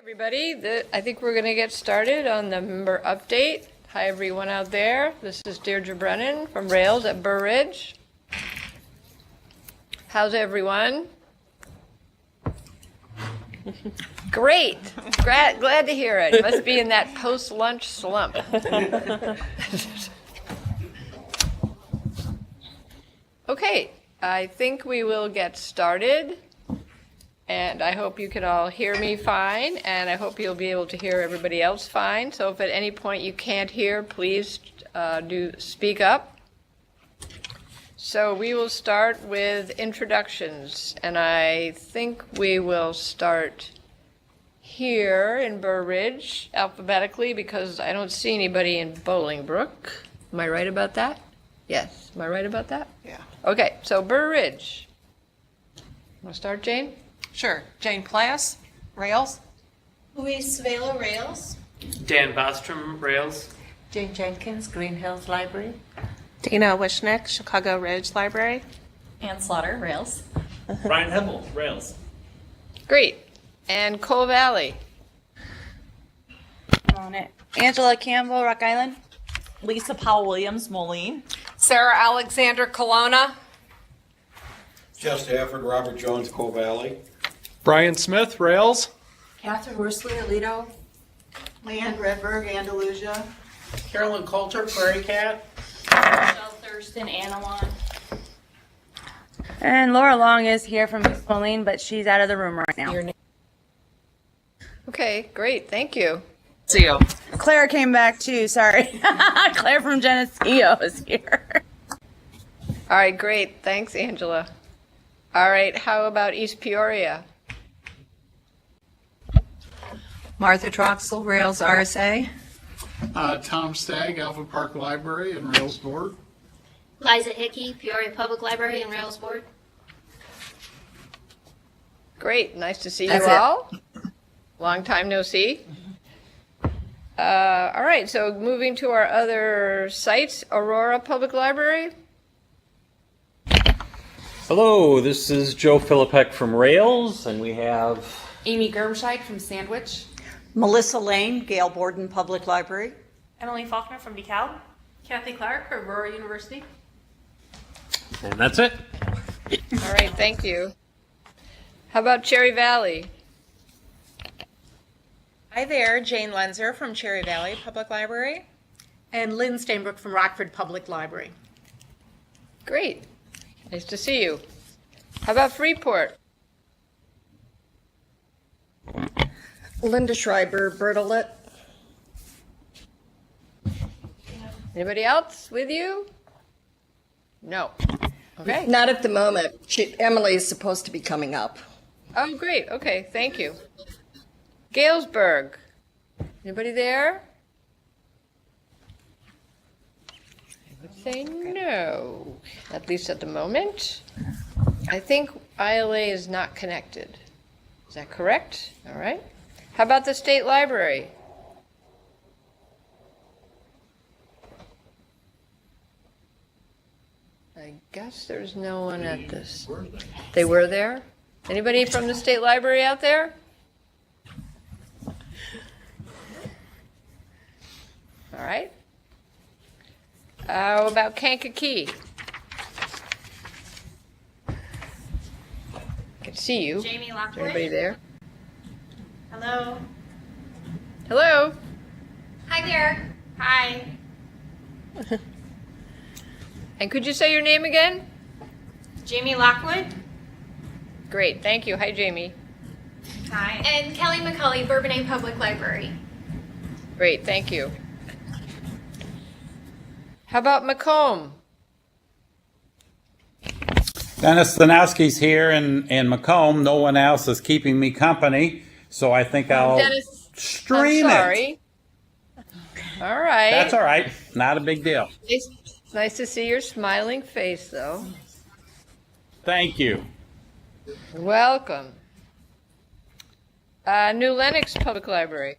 Everybody, I think we're going to get started on the member update. Hi, everyone out there. This is Deirdre Brennan from Rails at Burr Ridge. How's everyone? Great. Glad to hear it. Must be in that post-lunch slump. Okay, I think we will get started. And I hope you can all hear me fine, and I hope you'll be able to hear everybody else fine. So if at any point you can't hear, please do speak up. So we will start with introductions, and I think we will start here in Burr Ridge alphabetically because I don't see anybody in Bolingbrook. Am I right about that? Yes. Am I right about that? Yeah. Okay, so Burr Ridge. Want to start, Jane? Sure. Jane Plass, Rails. Luis Vela, Rails. Dan Bostrom, Rails. Jane Jenkins, Green Hills Library. Dina Wishnick, Chicago Ridge Library. Ann Slaughter, Rails. Brian Hebel, Rails. Great. And Coal Valley. On it. Angela Campbell, Rock Island. Lisa Powell Williams, Moline. Sarah Alexander Kelowna. Jeff Stafford, Robert Jones, Coal Valley. Brian Smith, Rails. Catherine Worsley, Alito. Leanne Redberg, Andalusia. Carolyn Coulter, Prairie Cat. Michelle Thurston, Anawan. And Laura Long is here from East Moline, but she's out of the room right now. Okay, great. Thank you. See you. Claire came back too, sorry. Claire from Geneseo is here. All right, great. Thanks, Angela. All right, how about East Peoria? Martha Troxel, Rails RSA. Tom Stagg, Alpha Park Library and Rails Board. Liza Hickey, Peoria Public Library and Rails Board. Great, nice to see That's you it. all. Long time no see. All right, so moving to our other sites, Aurora Public Library. Hello, this is Joe Philippek from Rails, and we have Amy Germscheid from Sandwich. Melissa Lane, Gail Borden Public Library. Emily Faulkner from DeKalb. Kathy Clark, Aurora University. and that's it. All right, thank you. How about Cherry Valley? Hi there, Jane Lenzer from Cherry Valley Public Library. And Lynn Stainbrook from Rockford Public Library. Great, nice to see you. How about Freeport? Linda Schreiber, Bertolet. Anybody else with you? No. Okay. Not at the moment. Emily is supposed to be coming up. Oh, great. Okay, thank you. Galesburg. Anybody there? I would say no, at least at the moment. I think ILA is not connected. Is that correct? All right. How about the State Library? I guess there's no one at this. They were there? Anybody from the State Library out there? All right. How about Kankakee? I can see you. Jamie Is Lockwood. there anybody there? Hello. Hello? Hi there. Hi. And could you say your name again? Jamie Lockwood. Great, thank you. Hi, Jamie. Hi. And Kelly McCulley, Bourbonnais Public Library. Great, thank you. How about Macomb? Dennis Stanowski's here in Macomb. No one else is keeping me company, so I think I'll Dennis, stream I'm it. sorry. All right. That's all right. Not a big deal. Nice to see your smiling face, though. Thank you. Welcome. New Lenox Public Library.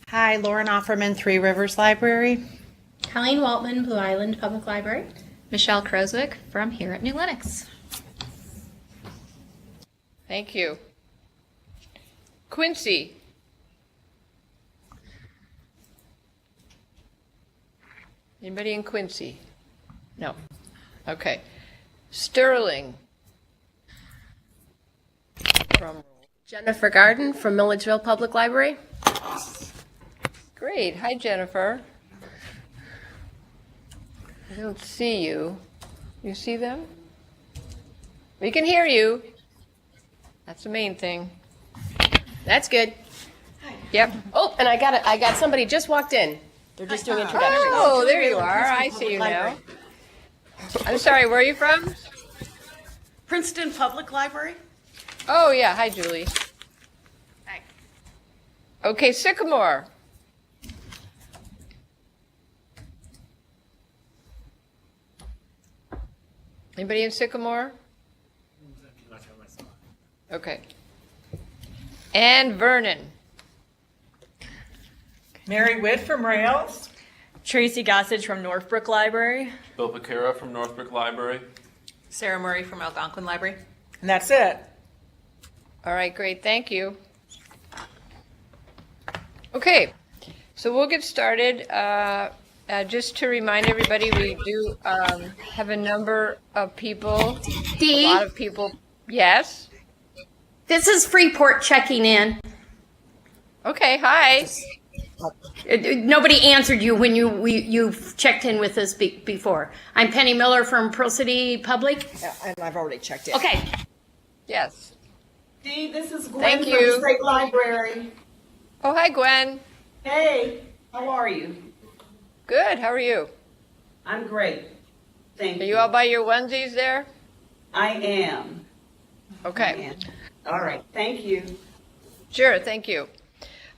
Hi, Lauren Offerman, Three Rivers Library. Colleen Waltman, Blue Island Public Library. Michelle Croswick from here at New Lenox. Thank you. Quincy. Anybody in Quincy? No. Okay. Sterling. From Jennifer Garden from Milledgeville Public Library. Great. Hi, Jennifer. I don't see you. You see them? We can hear you. That's the main thing. That's good. Yep. Oh, and I got somebody just walked in. They're just doing introductions. Oh, there you are. I see you now. I'm sorry, where are you from? Princeton Public Library. Oh, yeah. Hi, Julie. Hi. Okay, Sycamore. Anybody in Sycamore? Okay. And Vernon. Mary Witt from Rails. Tracy Gossage from Northbrook Library. Bill Piquera from Northbrook Library. Sarah Murray from Algonquin Library. And that's it. All right, great. Thank you. Okay, so we'll get started. Just to remind everybody, we do have a number of people, Dee, a lot of people. Yes? this is Freeport checking in. Okay, hi. Nobody answered you when you checked in with us before. I'm Penny Miller from Pearl City Public. And I've already checked in. Okay. Yes. Dee, this is Gwen Thank from you. the State Library. Oh, hi, Gwen. Hey, how are you? Good, how are you? I'm great. Thank Are you all by your onesies there? I am. Okay. All right, thank you. Sure, thank you.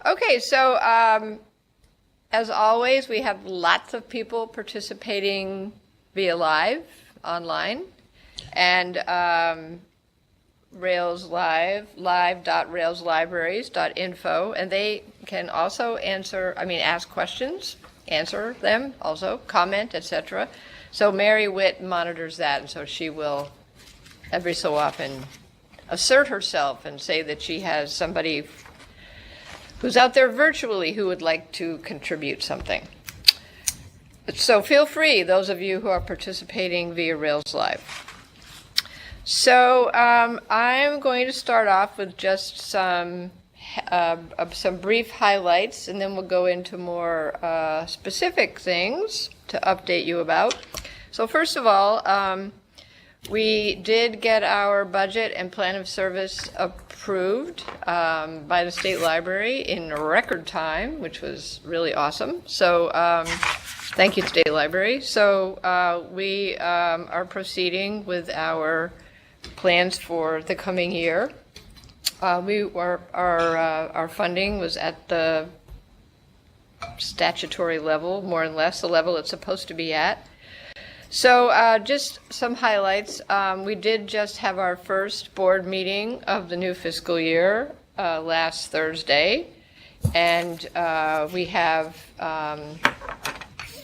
Okay, so as always, we have lots of people participating via online, and Rails Live, live.railslibraries.info, and they can also ask questions, answer them, also comment, etc. So Mary Witt monitors that, and so she will every so often assert herself and say that she has somebody who's out there virtually who would like to contribute something. So feel free, those of you who are participating via Rails Live. So I'm going to start off with just some brief highlights, and then we'll go into more specific things to update you about. So first of all, we did get our budget and plan of service approved by the State Library in record time, which was really awesome. So thank you, State Library. So we are proceeding with our plans for the coming year. Our funding was at the statutory level, more or less the level it's supposed to be at. So just some highlights. We did just have our first board meeting of the new fiscal year last Thursday, and we have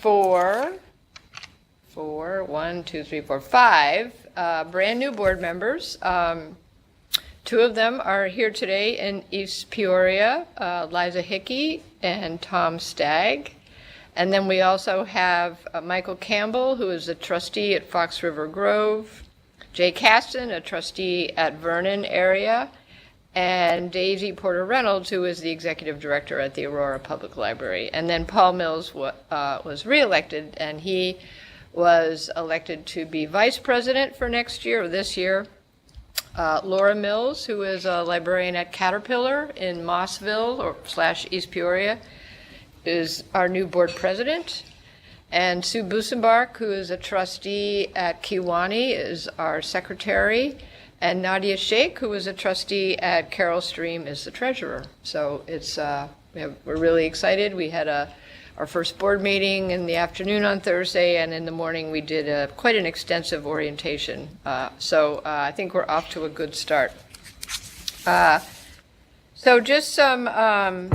five brand new board members. Two of them are here today in East Peoria, Liza Hickey and Tom Stagg. And then we also have Michael Campbell, who is a trustee at Fox River Grove, Jay Caston, a trustee at Vernon area, and Daisy Porter Reynolds, who is the executive director at the Aurora Public Library. And then Paul Mills was reelected, and he was elected to be vice president for next year, or this year. Laura Mills, who is a librarian at Caterpillar in Mossville / East Peoria, is our new board president. And Sue Busenbark, who is a trustee at Kiwani, is our secretary. And Nadia Sheikh, who is a trustee at Carroll Stream, is the treasurer. So it's we're really excited. We had our first board meeting in the afternoon on Thursday, and in the morning we did quite an extensive orientation. So I think we're off to a good start. So just some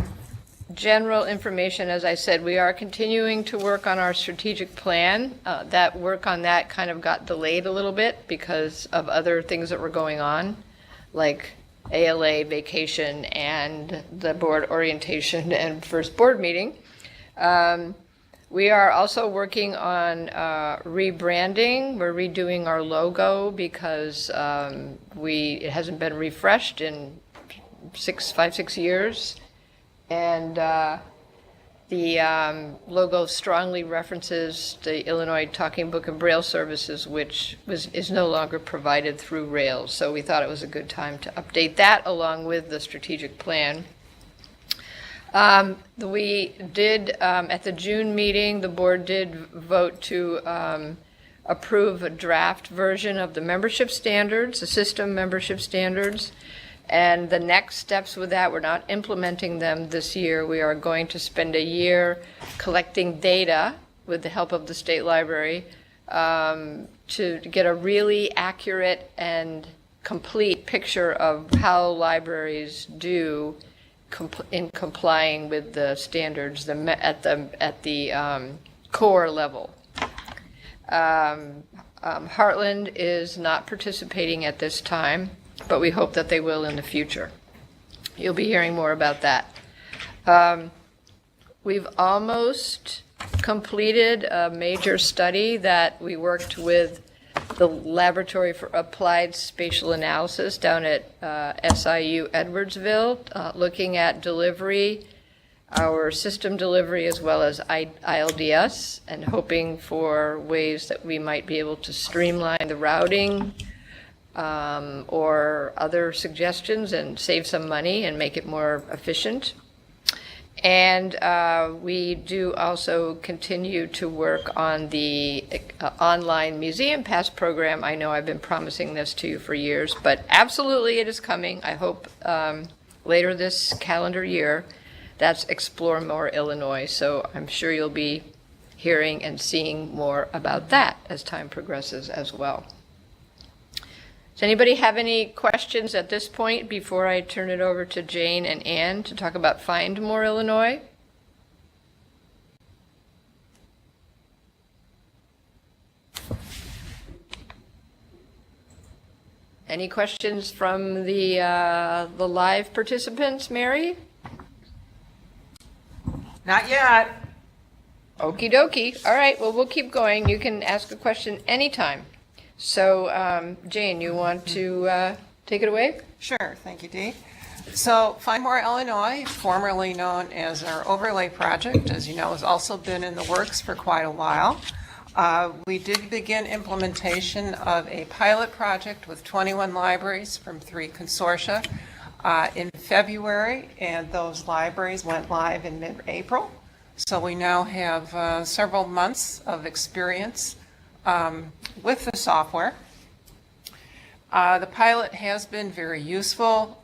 general information. As I said, we are continuing to work on our strategic plan. That work on that kind of got delayed a little bit because of other things that were going on, like ALA vacation and the board orientation and first board meeting. We are also working on rebranding. We're redoing our logo because it hasn't been refreshed in 6 years. And the logo strongly references the Illinois Talking Book and Braille Services, which is no longer provided through Rails. So we thought it was a good time to update that along with the strategic plan. We did, at the June meeting, the board did vote to approve a draft version of the membership standards, the system membership standards. And the next steps with that, we're not implementing them this year. We are going to spend a year collecting data with the help of the state library to get a really accurate and complete picture of how libraries do in complying with the standards at the core level. Heartland is not participating at this time, but we hope that they will in the future. You'll be hearing more about that. We've almost completed a major study that we worked with the Laboratory for Applied Spatial Analysis down at SIU Edwardsville, looking at delivery, our system delivery, as well as ILDS, and hoping for ways that we might be able to streamline the routing or other suggestions and save some money and make it more efficient. And we do also continue to work on the online Museum Pass program. I know I've been promising this to you for years, but absolutely it is coming. I hope later this calendar year. That's Explore More Illinois. So I'm sure you'll be hearing and seeing more about that as time progresses as well. Does anybody have any questions at this point before I turn it over to Jane and Ann to talk about Find More Illinois? Any questions from the live participants, Mary? Not yet. Okie dokie. All right, well, we'll keep going. You can ask a question anytime. So, Jane, you want to take it away? Sure, thank you, Dee. So, Find More Illinois, formerly known as our overlay project, as you know, has also been in the works for quite a while. We did begin implementation of a pilot project with 21 libraries from 3 consortia in February, and those libraries went live in mid-April. So we now have several months of experience with the software. The pilot has been very useful.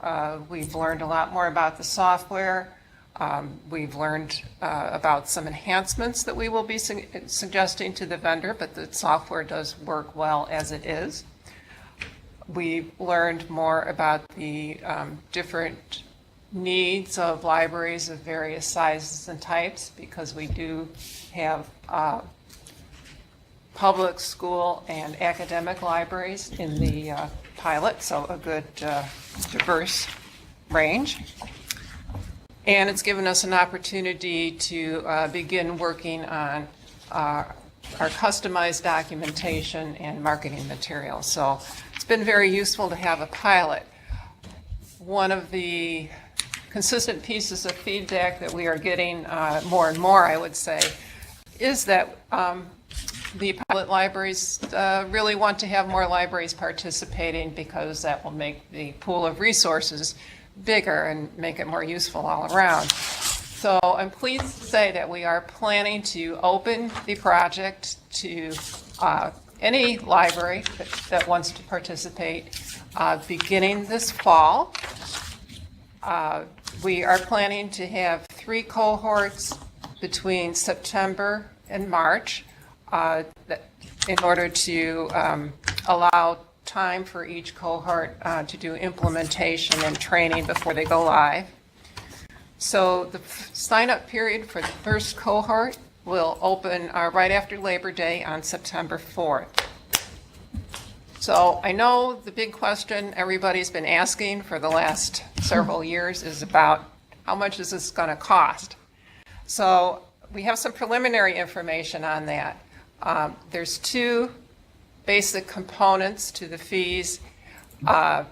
We've learned a lot more about the software. We've learned about some enhancements that we will be suggesting to the vendor, but the software does work well as it is. We've learned more about the different needs of libraries of various sizes and types, because we do have public school and academic libraries in the pilot, so a good diverse range. And it's given us an opportunity to begin working on our customized documentation and marketing materials. So it's been very useful to have a pilot. One of the consistent pieces of feedback that we are getting more and more, I would say, is that the pilot libraries really want to have more libraries participating, because that will make the pool of resources bigger and make it more useful all around. So I'm pleased to say that we are planning to open the project to any library that wants to participate beginning this fall. We are planning to have 3 cohorts between September and March in order to allow time for each cohort to do implementation and training before they go live. So the sign-up period for the first cohort will open right after Labor Day on September 4th. So I know the big question everybody's been asking for the last several years is about how much is this going to cost? So we have some preliminary information on that. There's two basic components to the fees. There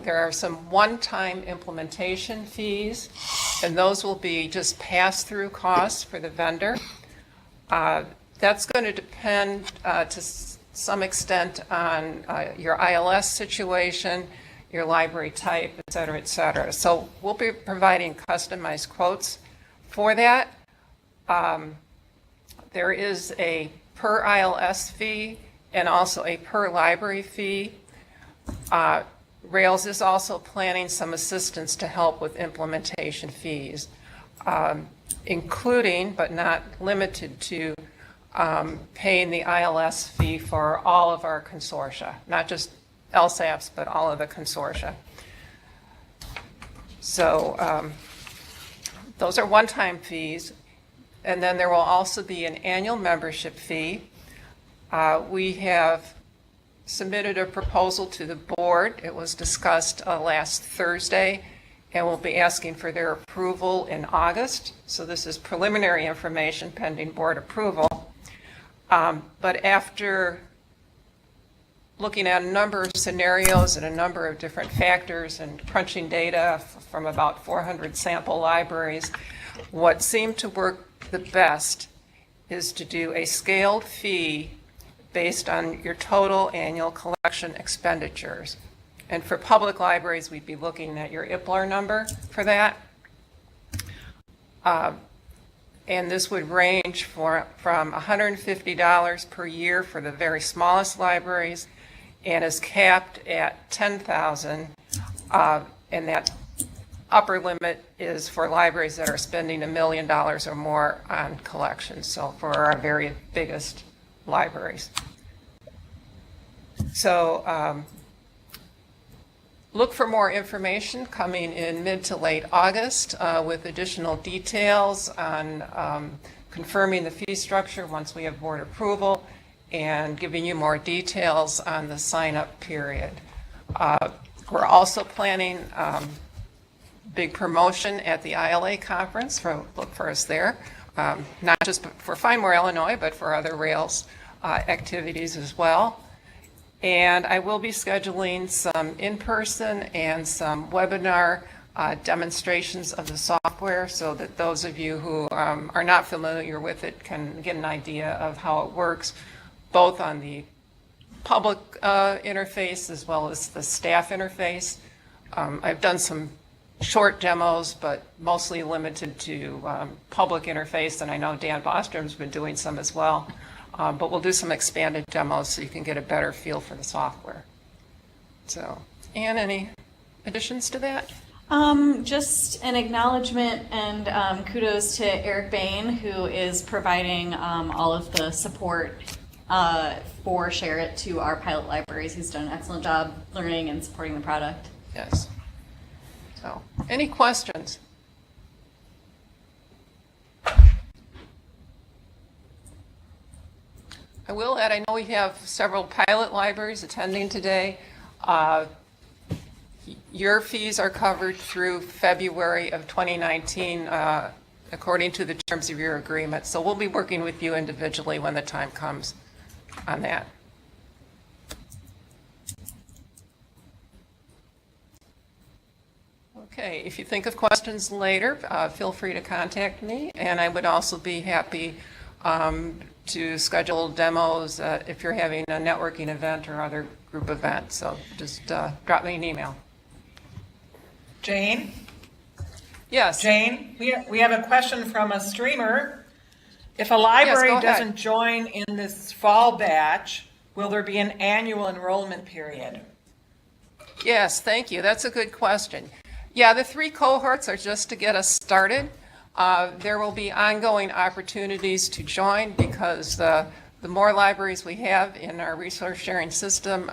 are some one-time implementation fees, and those will be just pass-through costs for the vendor. That's going to depend to some extent on your ILS situation, your library type, et cetera, et cetera. So we'll be providing customized quotes for that. There is a per ILS fee and also a per library fee. Rails is also planning some assistance to help with implementation fees, including but not limited to paying the ILS fee for all of our consortia, not just LSAPs, but all of the consortia. So those are one-time fees. And then there will also be an annual membership fee. We have submitted a proposal to the board. It was discussed last Thursday, and we'll be asking for their approval in August. So this is preliminary information pending board approval. But after looking at a number of scenarios and a number of different factors and crunching data from about 400 sample libraries, what seemed to work the best is to do a scaled fee based on your total annual collection expenditures. And for public libraries, we'd be looking at your IPLR number for that. And this would range from $150 per year for the very smallest libraries and is capped at $10,000. And that upper limit is for libraries that are spending $1 million or more on collections, so for our very biggest libraries. So look for more information coming in mid to late August with additional details on confirming the fee structure once we have board approval and giving you more details on the sign-up period. We're also planning big promotion at the ILA conference, look for us there, not just for Find More Illinois, but for other Rails activities as well. And I will be scheduling some in-person and some webinar demonstrations of the software so that those of you who are not familiar with it can get an idea of how it works, both on the public interface as well as the staff interface. I've done some short demos, but mostly limited to public interface, and I know Dan Bostrom's been doing some as well. But we'll do some expanded demos so you can get a better feel for the software. So, Anne, any additions to that? Just an acknowledgement and kudos to Eric Bain, who is providing all of the support for Share It to our pilot libraries. He's done an excellent job learning and supporting the product. Yes. So, any questions? I will add, I know we have several pilot libraries attending today. Your fees are covered through February of 2019 according to the terms of your agreement. So we'll be working with you individually when the time comes on that. Okay, if you think of questions later, feel free to contact me, and I would also be happy to schedule demos if you're having a networking event or other group event. So just drop me an email. Jane? Yes. Jane, we have a question from a streamer. If a library Yes, go ahead. doesn't join in this fall batch, will there be an annual enrollment period? Yes, thank you. That's a good question. Yeah, the 3 cohorts are just to get us started. There will be ongoing opportunities to join because the more libraries we have in our resource sharing system,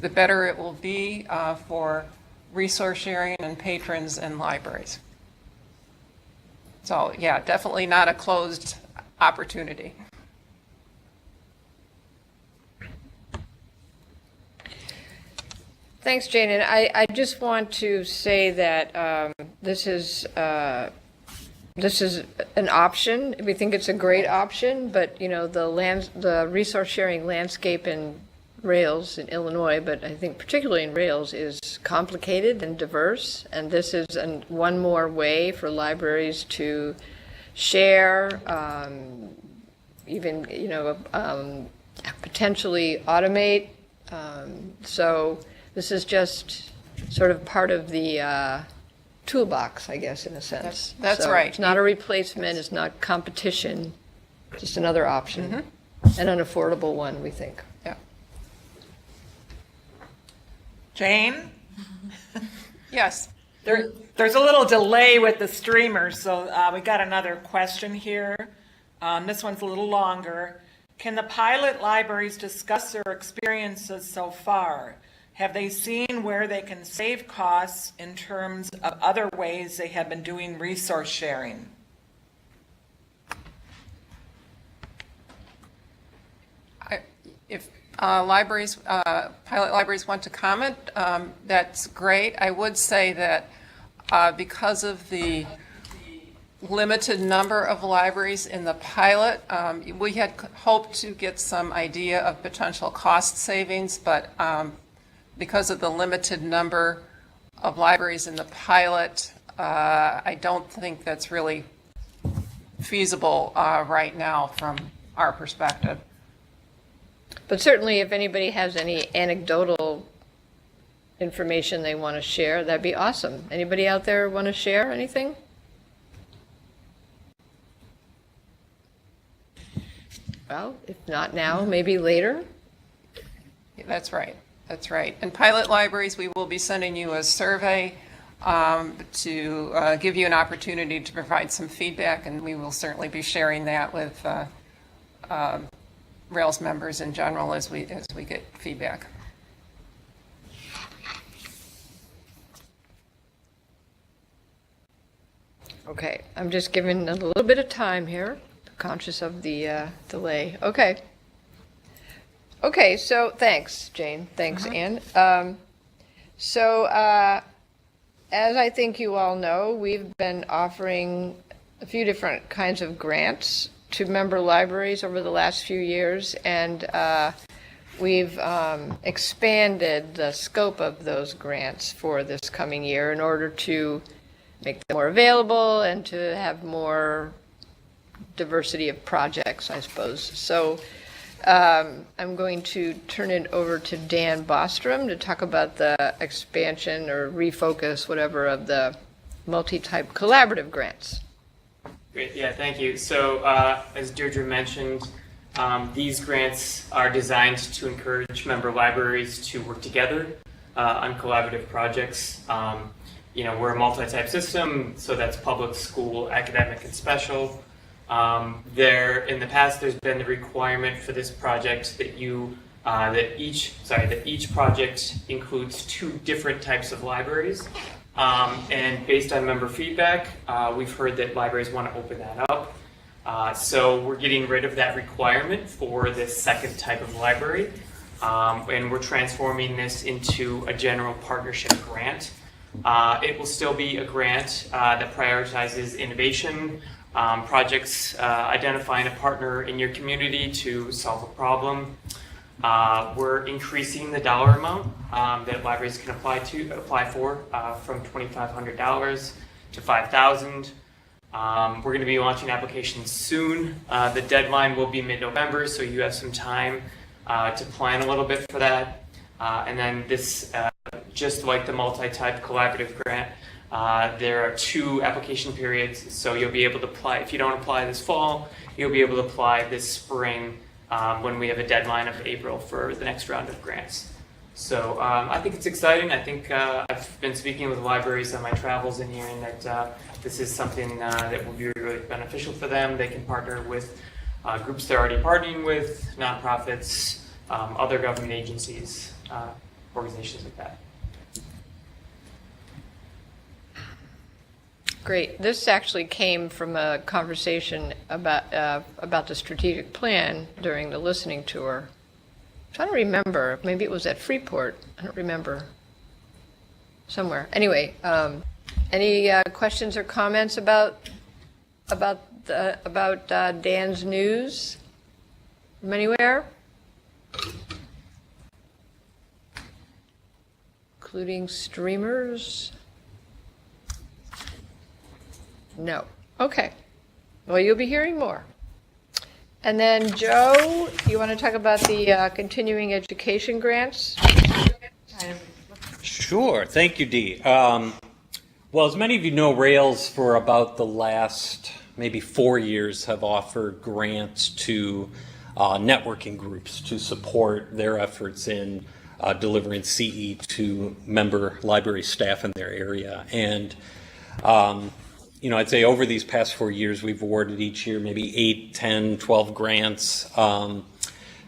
the better it will be for resource sharing and patrons and libraries. So yeah, definitely not a closed opportunity. Thanks, Jane. And I just want to say that this is an option. We think it's a great option, but the resource sharing landscape in Rails in Illinois, but I think particularly in Rails, is complicated and diverse. And this is one more way for libraries to share, even potentially automate. So this is just sort of part of the toolbox, I guess, in a sense. That's So right. It's not a replacement. It's not competition. Just another option, and an affordable one, we think. Yeah. Jane? Yes. There's a little delay with the streamer, so we got another question here. This one's a little longer. Can the pilot libraries discuss their experiences so far? Have they seen where they can save costs in terms of other ways they have been doing resource sharing? If pilot libraries want to comment, that's great. I would say that because of the limited number of libraries in the pilot, we had hoped to get some idea of potential cost savings, but because of the limited number of libraries in the pilot, I don't think that's really feasible right now from our perspective. But certainly, if anybody has any anecdotal information they want to share, that'd be awesome. Anybody out there want to share anything? Well, if not now, maybe later. That's right. That's right. And pilot libraries, we will be sending you a survey to give you an opportunity to provide some feedback, and we will certainly be sharing that with Rails members in general as we get feedback. Okay, I'm just giving a little bit of time here, conscious of the delay. Okay. Okay, so thanks, Jane. Thanks, Ann. As I think you all know, we've been offering a few different kinds of grants to member libraries over the last few years, and we've expanded the scope of those grants for this coming year in order to make them more available and to have more diversity of projects, I suppose. So I'm going to turn it over to Dan Bostrom to talk about the expansion or refocus, whatever, of the multi-type collaborative grants. Great, yeah, thank you. So as Deirdre mentioned, these grants are designed to encourage member libraries to work together on collaborative projects. We're a multi-type system, so that's public, school, academic, and special. In the past, there's been the requirement for this project that each project includes 2 different types of libraries. And based on member feedback, we've heard that libraries want to open that up. So we're getting rid of that requirement for this second type of library. And we're transforming this into a general partnership grant. It will still be a grant that prioritizes innovation, projects identifying a partner in your community to solve a problem. We're increasing the dollar amount that libraries can apply for from $2,500 to $5,000. We're going to be launching applications soon. The deadline will be mid-November, so you have some time to plan a little bit for that. And then this, just like the multi-type collaborative grant, there are 2 application periods, so you'll be able to apply. If you don't apply this fall, you'll be able to apply this spring when we have a deadline of April for the next round of grants. So I think it's exciting. I think I've been speaking with libraries on my travels and hearing that this is something that will be really beneficial for them. They can partner with groups they're already partnering with, nonprofits, other government agencies, organizations like that. Great. This actually came from a conversation about the strategic plan during the listening tour. I'm trying to remember. Maybe it was at Freeport. I don't remember. somewhere. Anyway, any questions or comments about Dan's news from anywhere? Including streamers? No. Okay. Well, you'll be hearing more. And then, Joe, you want to talk about the continuing education grants? Sure. Thank you, Dee. Well, as many of you know, Rails for about the last maybe 4 years have offered grants to networking groups to support their efforts in delivering CE to member library staff in their area. And I'd say over these past 4 years, we've awarded each year maybe 8, 10, 12 grants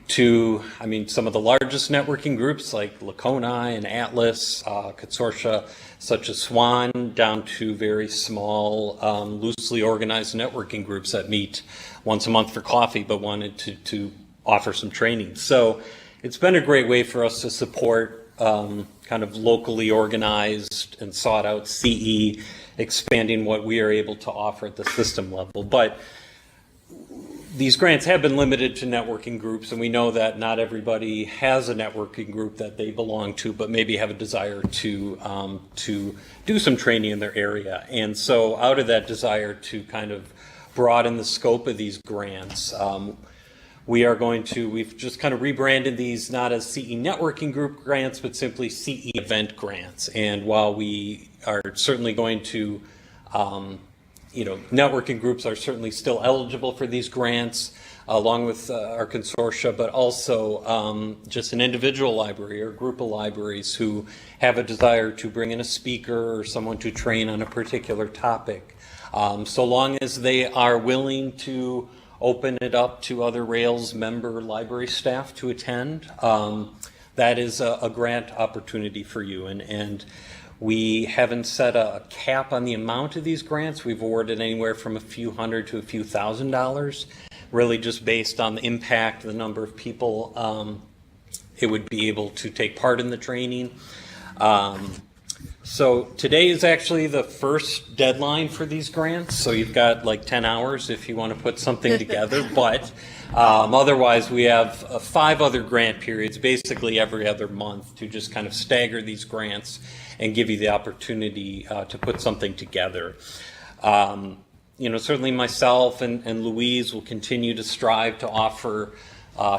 to, some of the largest networking groups like Laconia and Atlas, consortia such as SWAN, down to very small, loosely organized networking groups that meet once a month for coffee but wanted to offer some training. So it's been a great way for us to support kind of locally organized and sought out CE, expanding what we are able to offer at the system level. But these grants have been limited to networking groups, and we know that not everybody has a networking group that they belong to, but maybe have a desire to do some training in their area. And so out of that desire to kind of broaden the scope of these grants, we've just kind of rebranded these not as CE networking group grants, but simply CE event grants. And while we are certainly going to, networking groups are certainly still eligible for these grants, along with our consortia, but also just an individual library or group of libraries who have a desire to bring in a speaker or someone to train on a particular topic. So long as they are willing to open it up to other Rails member library staff to attend, that is a grant opportunity for you. And we haven't set a cap on the amount of these grants. We've awarded anywhere from a few hundred to a few $1,000s, really just based on the impact, the number of people it would be able to take part in the training. So today is actually the first deadline for these grants. So you've got like 10 hours if you want to put something together. But otherwise, we have 5 other grant periods, basically every other month, to just kind of stagger these grants and give you the opportunity to put something together. Certainly myself and Louise will continue to strive to offer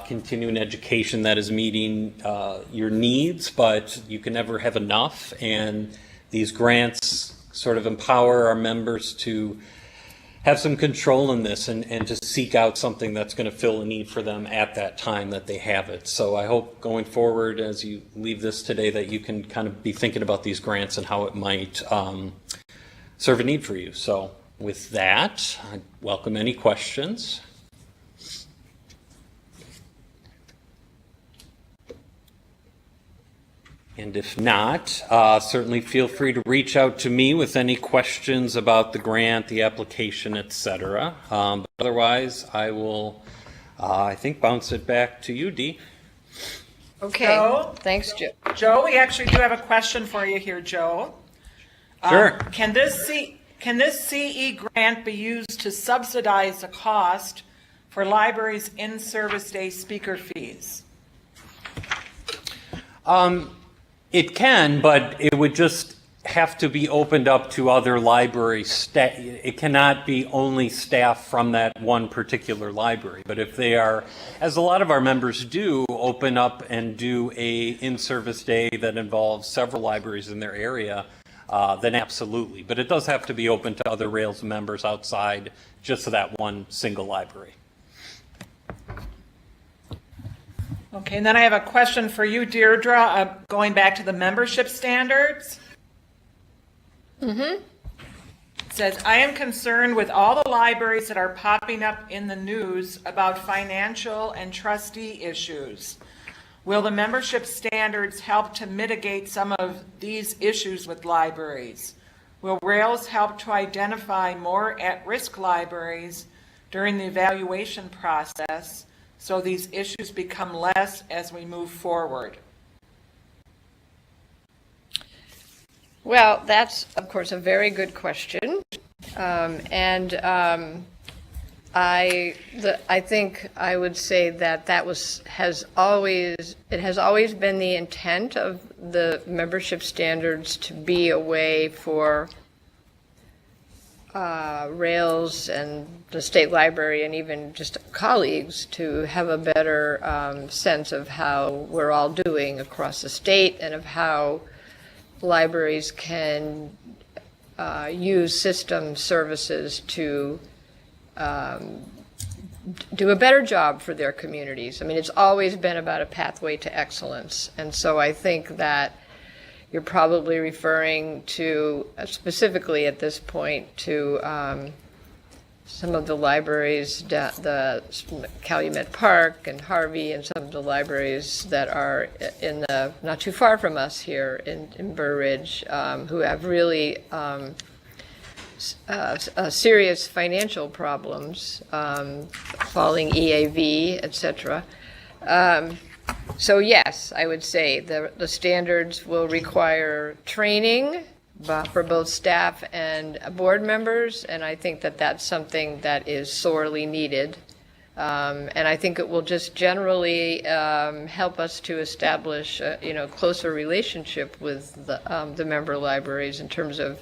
continuing education that is meeting your needs, but you can never have enough. And these grants sort of empower our members to have some control in this and to seek out something that's going to fill a need for them at that time that they have it. So I hope going forward, as you leave this today, that you can kind of be thinking about these grants and how it might serve a need for you. So with that, I welcome any questions. And if not, certainly feel free to reach out to me with any questions about the grant, the application, etc. But otherwise, I will, I think, bounce it back to you, Dee. Okay. Joe? Thanks, Joe. Joe, we actually do have a question for you here, Joe. Sure. Can this CE grant be used to subsidize the cost for libraries' in-service day speaker fees? It can, but it would just have to be opened up to other library staff. It cannot be only staff from that one particular library. But if they are, as a lot of our members do, open up and do a in-service day that involves several libraries in their area, then absolutely. But it does have to be open to other Rails members outside just that one single library. Okay, and then I have a question for you, Deirdre, going back to the membership standards. It says, I am concerned with all the libraries that are popping up in the news about financial and trustee issues. Will the membership standards help to mitigate some of these issues with libraries? Will Rails help to identify more at-risk libraries during the evaluation process so these issues become less as we move forward? Well, that's, of course, a very good question. I think I would say that has always been the intent of the membership standards to be a way for Rails and the state library and even just colleagues to have a better sense of how we're all doing across the state and of how libraries can use system services to do a better job for their communities. I mean, it's always been about a pathway to excellence. And so I think that you're probably referring to, specifically at this point, to some of the libraries, the Calumet Park and Harvey, and some of the libraries that are not too far from us here in Burr Ridge, who have really serious financial problems, falling EAV, etc. So yes, I would say the standards will require training for both staff and board members, and I think that that's something that is sorely needed. And I think it will just generally help us to establish a closer relationship with the member libraries in terms of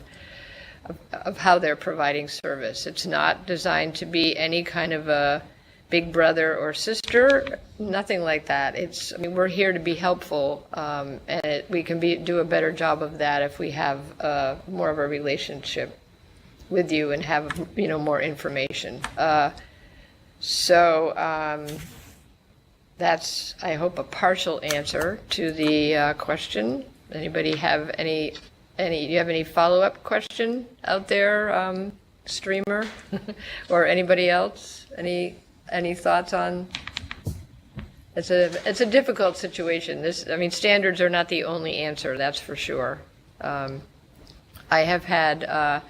how they're providing service. It's not designed to be any kind of a big brother or sister, nothing like that. We're here to be helpful, and we can do a better job of that if we have more of a relationship with you and have more information. That's, I hope, a partial answer to the question. Anybody have do you have any follow-up question out there, streamer, or anybody else? Any thoughts on? It's a difficult situation. Standards are not the only answer, that's for sure. I have had a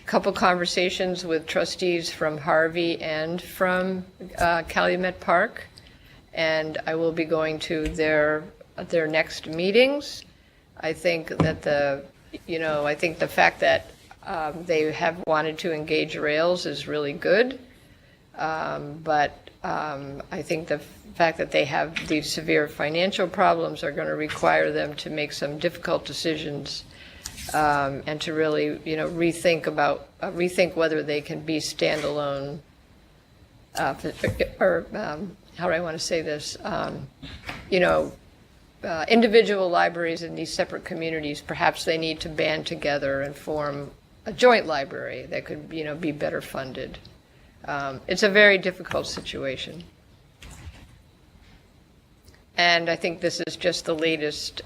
couple conversations with trustees from Harvey and from Calumet Park, and I will be going to their next meetings. I think that the fact that they have wanted to engage Rails is really good. But I think the fact that they have these severe financial problems are going to require them to make some difficult decisions and to really, rethink whether they can be standalone, or how do I want to say this? Individual libraries in these separate communities, perhaps they need to band together and form a joint library that could, be better funded. It's a very difficult situation. And I think this is just the latest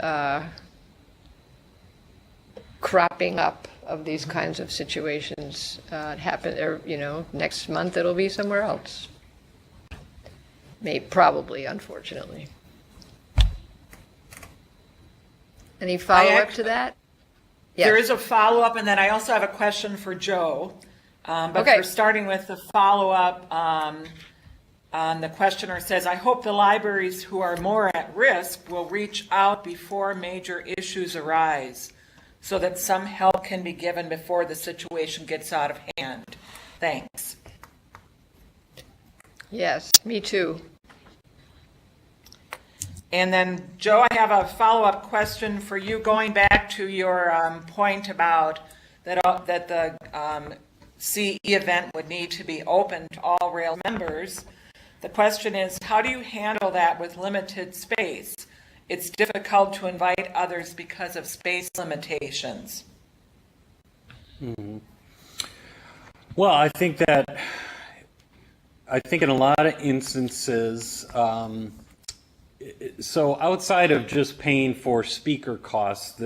cropping up of these kinds of situations. Next month it'll be somewhere else. Probably, unfortunately. Any follow-up to that? Yes. There is a follow-up, and then I also have a question for Joe. Okay. For starting with the follow-up, the questioner says, I hope the libraries who are more at risk will reach out before major issues arise so that some help can be given before the situation gets out of hand. Thanks. Yes, me too. And then, Joe, I have a follow-up question for you, going back to your point about that the CE event would need to be open to all Rail members. The question is, how do you handle that with limited space? It's difficult to invite others because of space limitations. Mm-hmm. Well, I think in a lot of instances, so outside of just paying for speaker costs,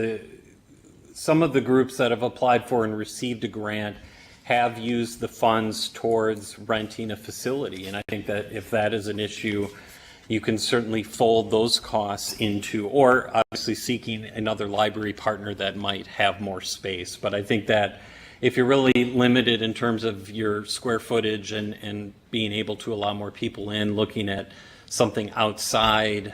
some of the groups that have applied for and received a grant have used the funds towards renting a facility. And I think that if that is an issue, you can certainly fold those costs into, or obviously seeking another library partner that might have more space. But I think that if you're really limited in terms of your square footage and being able to allow more people in, looking at something outside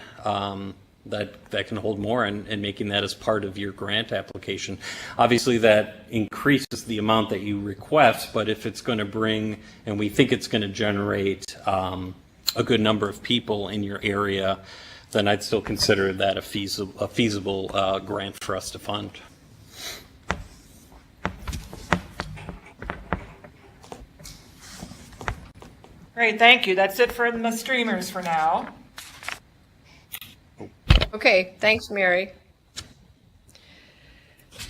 that can hold more, and making that as part of your grant application. Obviously, that increases the amount that you request, but if it's going to bring, and we think it's going to generate a good number of people in your area, then I'd still consider that a feasible grant for us to fund. Great, thank you. That's it for the streamers for now. Okay, thanks, Mary.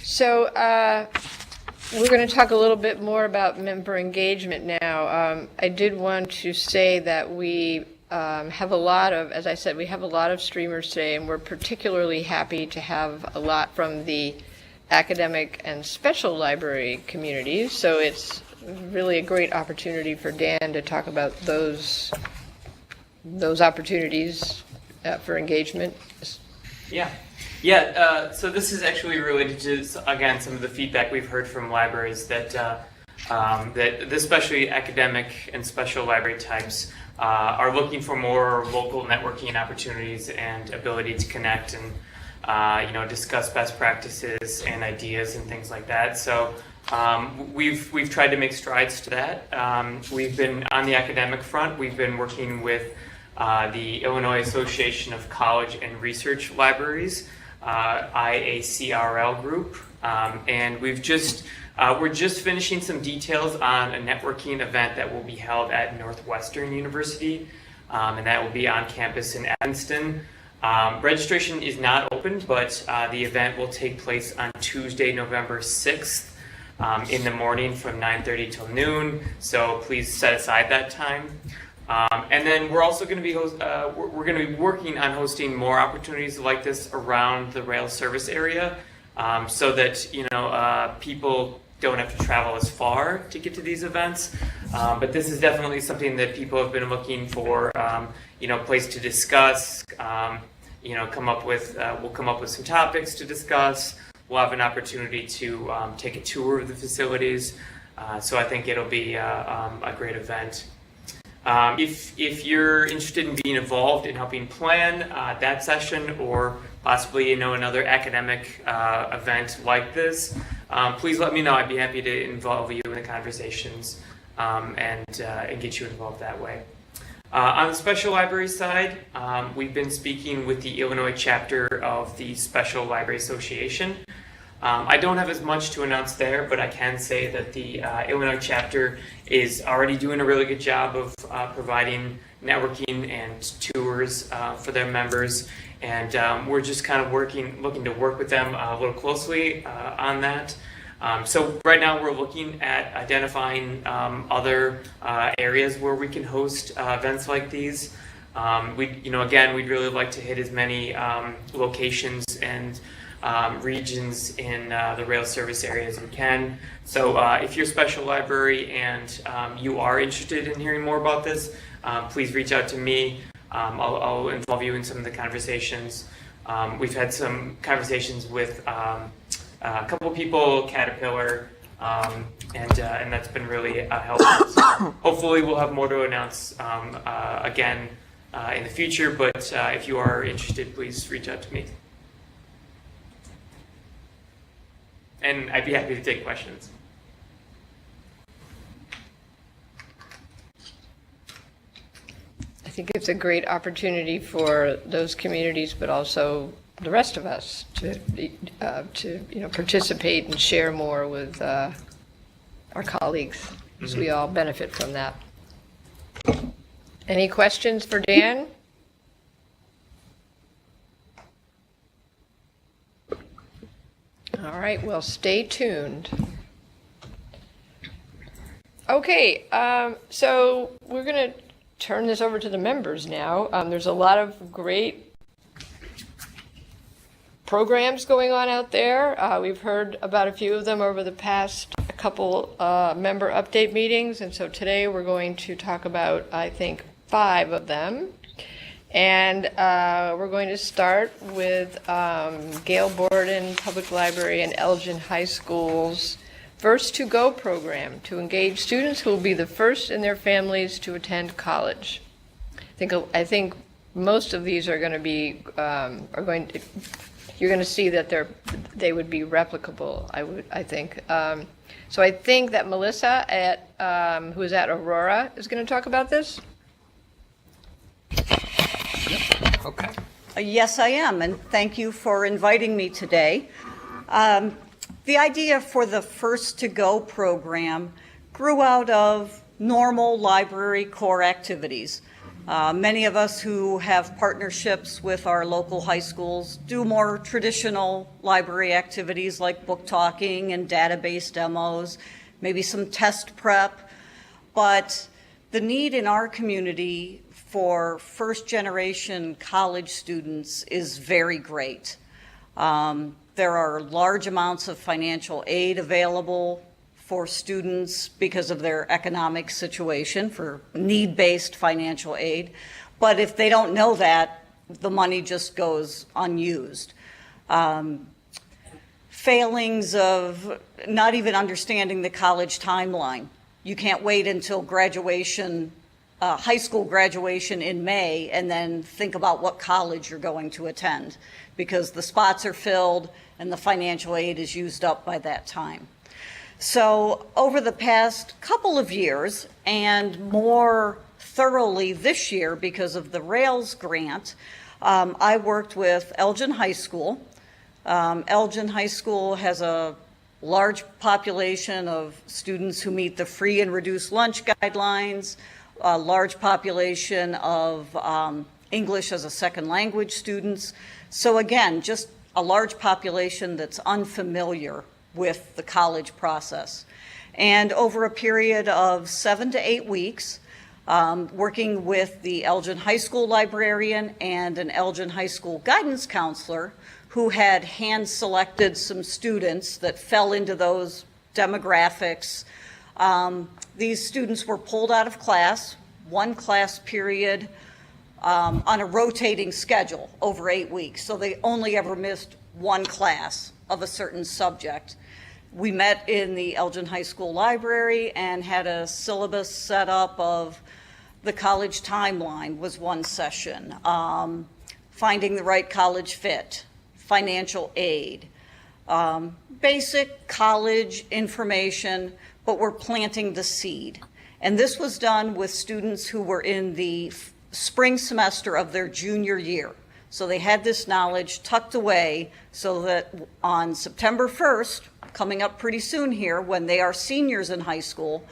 So we're going to talk a little bit more about member engagement now. I did want to say that we have a lot of, as I said, we have a lot of streamers today, and we're particularly happy to have a lot from the academic and special library communities. So it's really a great opportunity for Dan to talk about those opportunities for engagement. So this is actually related to, again, some of the feedback we've heard from libraries that that especially academic and special library types are looking for more local networking opportunities and ability to connect and discuss best practices and ideas and things like that. So we've tried to make strides to that. We've been on the academic front. We've been working with the Illinois Association of College and Research Libraries, IACRL group, and we're just finishing some details on a networking event that will be held at Northwestern University, and that will be on campus in Evanston. Registration is not open, but the event will take place on Tuesday, November 6th. In the morning from 9:30 till noon, so please set aside that time. And then we're also going to be we're going to be working on hosting more opportunities like this around the rail service area, so that people don't have to travel as far to get to these events. But this is definitely something that people have been looking for. Place to discuss. We'll come up with some topics to discuss. We'll have an opportunity to take a tour of the facilities, so I think it'll be a great event. If you're interested in being involved in helping plan that session, or possibly another academic event like this, please let me know. I'd be happy to involve you in the conversations and get you involved that way. On the special library side, we've been speaking with the Illinois chapter of the Special Library Association. I don't have as much to announce there, but I can say that the Illinois chapter is already doing a really good job of providing networking and tours for their members, and we're just kind of looking to work with them a little closely on that. So right now we're looking at identifying other areas where we can host events like these. We'd really like to hit as many locations and regions in the rail service area as we can. So if you're a special library and you are interested in hearing more about this, please reach out to me. I'll involve you in some of the conversations. We've had some conversations with a couple of people, Caterpillar, and that's been really helpful. So hopefully we'll have more to announce again in the future, but if you are interested, please reach out to me. And I'd be happy to take questions. I think it's a great opportunity for those communities, but also the rest of us to participate and share more with our colleagues, because we all benefit from that. Any questions for Dan? All right, well, stay tuned. Okay, so we're going to turn this over to the members now. There's a lot of great programs going on out there. We've heard about a few of them over the past couple member update meetings, and so today we're going to talk about, I think, 5 of them. And we're going to start with Gail Borden Public Library and Elgin High School's First to Go program to engage students who will be the first in their families to attend college. I think most of these are going to be, you're going to see that they would be replicable, I think. So I think that Melissa who is at Aurora is going to talk about this. Okay. Yes, I am, and thank you for inviting me today. The idea for the First to Go program grew out of normal library core activities. Many of us who have partnerships with our local high schools do more traditional library activities like book talking and database demos, maybe some test prep, but the need in our community for first-generation college students is very great. There are large amounts of financial aid available for students because of their economic situation, for need-based financial aid. But if they don't know that, the money just goes unused. Failings of not even understanding the college timeline. You can't wait until graduation, high school graduation in May, and then think about what college you're going to attend, because the spots are filled and the financial aid is used up by that time. So over the past couple of years, and more thoroughly this year because of the Rails grant, I worked with Elgin High School. Elgin High School has a large population of students who meet the free and reduced lunch guidelines, a large population of English as a second language students. So again, just a large population that's unfamiliar with the college process. And over a period of 7 to 8 weeks, working with the Elgin High School librarian and an Elgin High School guidance counselor who had hand-selected some students that fell into those demographics. These students were pulled out of class, one class period, on a rotating schedule over 8 weeks. So they only ever missed one class of a certain subject. We met in the Elgin High School library and had a syllabus set up of the college timeline was one session, finding the right college fit, financial aid, basic college information, but we're planting the seed. And this was done with students who were in the spring semester of their junior year. So they had this knowledge tucked away so that on September 1st, coming up pretty soon here, when they are seniors in high school,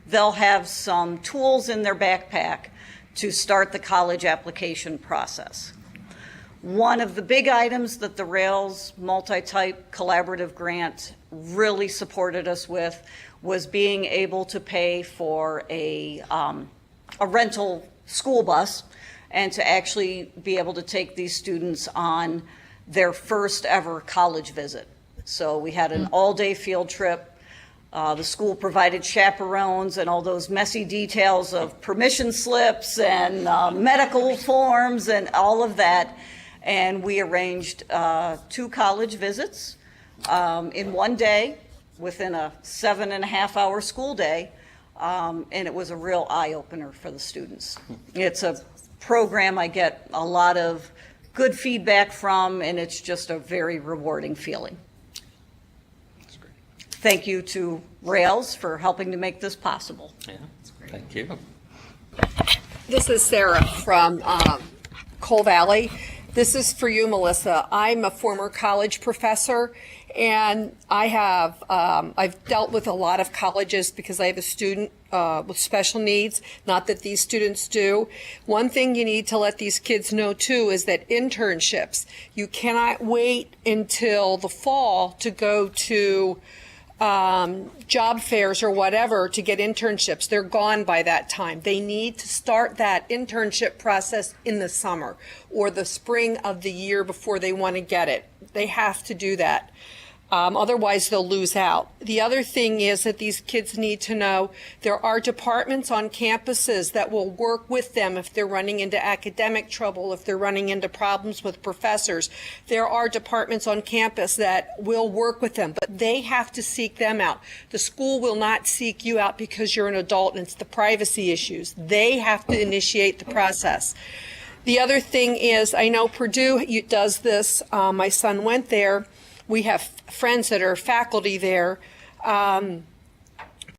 they'll have some tools in their backpack to start the college application process. One of the big items that the Rails multi-type collaborative grant really supported us with was being able to pay for a rental school bus and to actually be able to take these students on their first ever college visit. So we had an all-day field trip. The school provided chaperones and all those messy details of permission slips and medical forms and all of that. And we arranged 2 college visits in one day within a 7.5-hour school day. And it was a real eye-opener for the students. It's a program I get a lot of good feedback from, and it's just a very rewarding feeling. Thank you to Rails for helping to make this possible. Yeah, that's great. Thank you. This is Sarah from Coal Valley. This is for you, Melissa. I'm a former college professor, and I've dealt with a lot of colleges because I have a student with special needs, not that these students do. One thing you need to let these kids know too is that internships, you cannot wait until the fall to go to job fairs or whatever to get internships. They're gone by that time. They need to start that internship process in the summer or the spring of the year before they want to get it. They have to do that. Otherwise, they'll lose out. The other thing is that these kids need to know there are departments on campuses that will work with them if they're running into academic trouble, if they're running into problems with professors. There are departments on campus that will work with them, but they have to seek them out. The school will not seek you out because you're an adult and it's the privacy issues. They have to initiate the process. The other thing is, I know Purdue does this. My son went there. We have friends that are faculty there.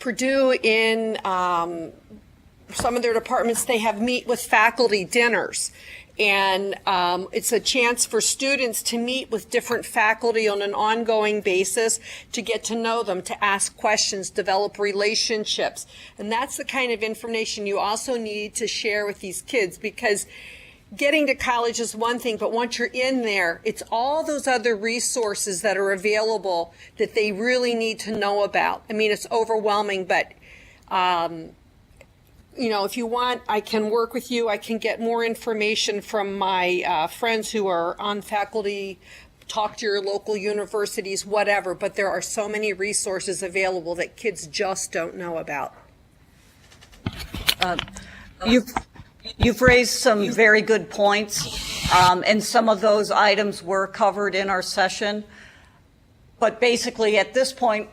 Purdue, in some of their departments, they have meet with faculty dinners. And it's a chance for students to meet with different faculty on an ongoing basis, to get to know them, to ask questions, develop relationships. And that's the kind of information you also need to share with these kids, because getting to college is one thing, but once you're in there, it's all those other resources that are available that they really need to know about. I mean, it's overwhelming, but you know, if you want, I can work with you. I can get more information from my friends who are on faculty, talk to your local universities, whatever. But there are so many resources available that kids just don't know about. You've raised some very good points, and some of those items were covered in our session. But basically, at this point,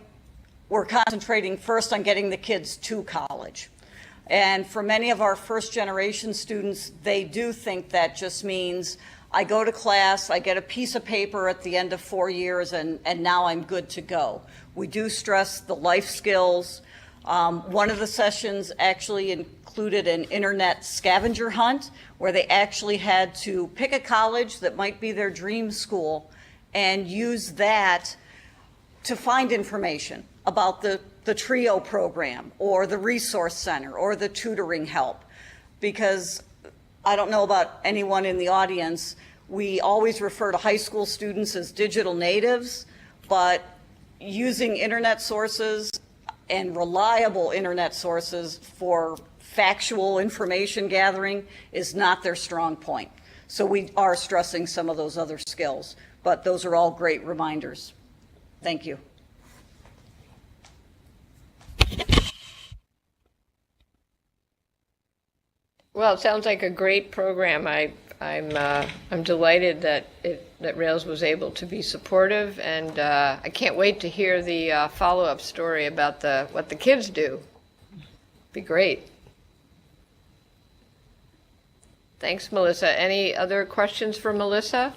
we're concentrating first on getting the kids to college. And for many of our first generation students, they do think that just means I go to class, I get a piece of paper at the end of 4 years, and now I'm good to go. We do stress the life skills. One of the sessions actually included an internet scavenger hunt, where they actually had to pick a college that might be their dream school and use that to find information about the TRIO program or the resource center or the tutoring help. Because I don't know about anyone in the audience, we always refer to high school students as digital natives, but using internet sources and reliable internet sources for factual information gathering is not their strong point. So we are stressing some of those other skills, but those are all great reminders. Thank you. Well, it sounds like a great program. I'm delighted that Rails was able to be supportive, and I can't wait to hear the follow-up story about what the kids do. Be great. Thanks, Melissa. Any other questions for Melissa?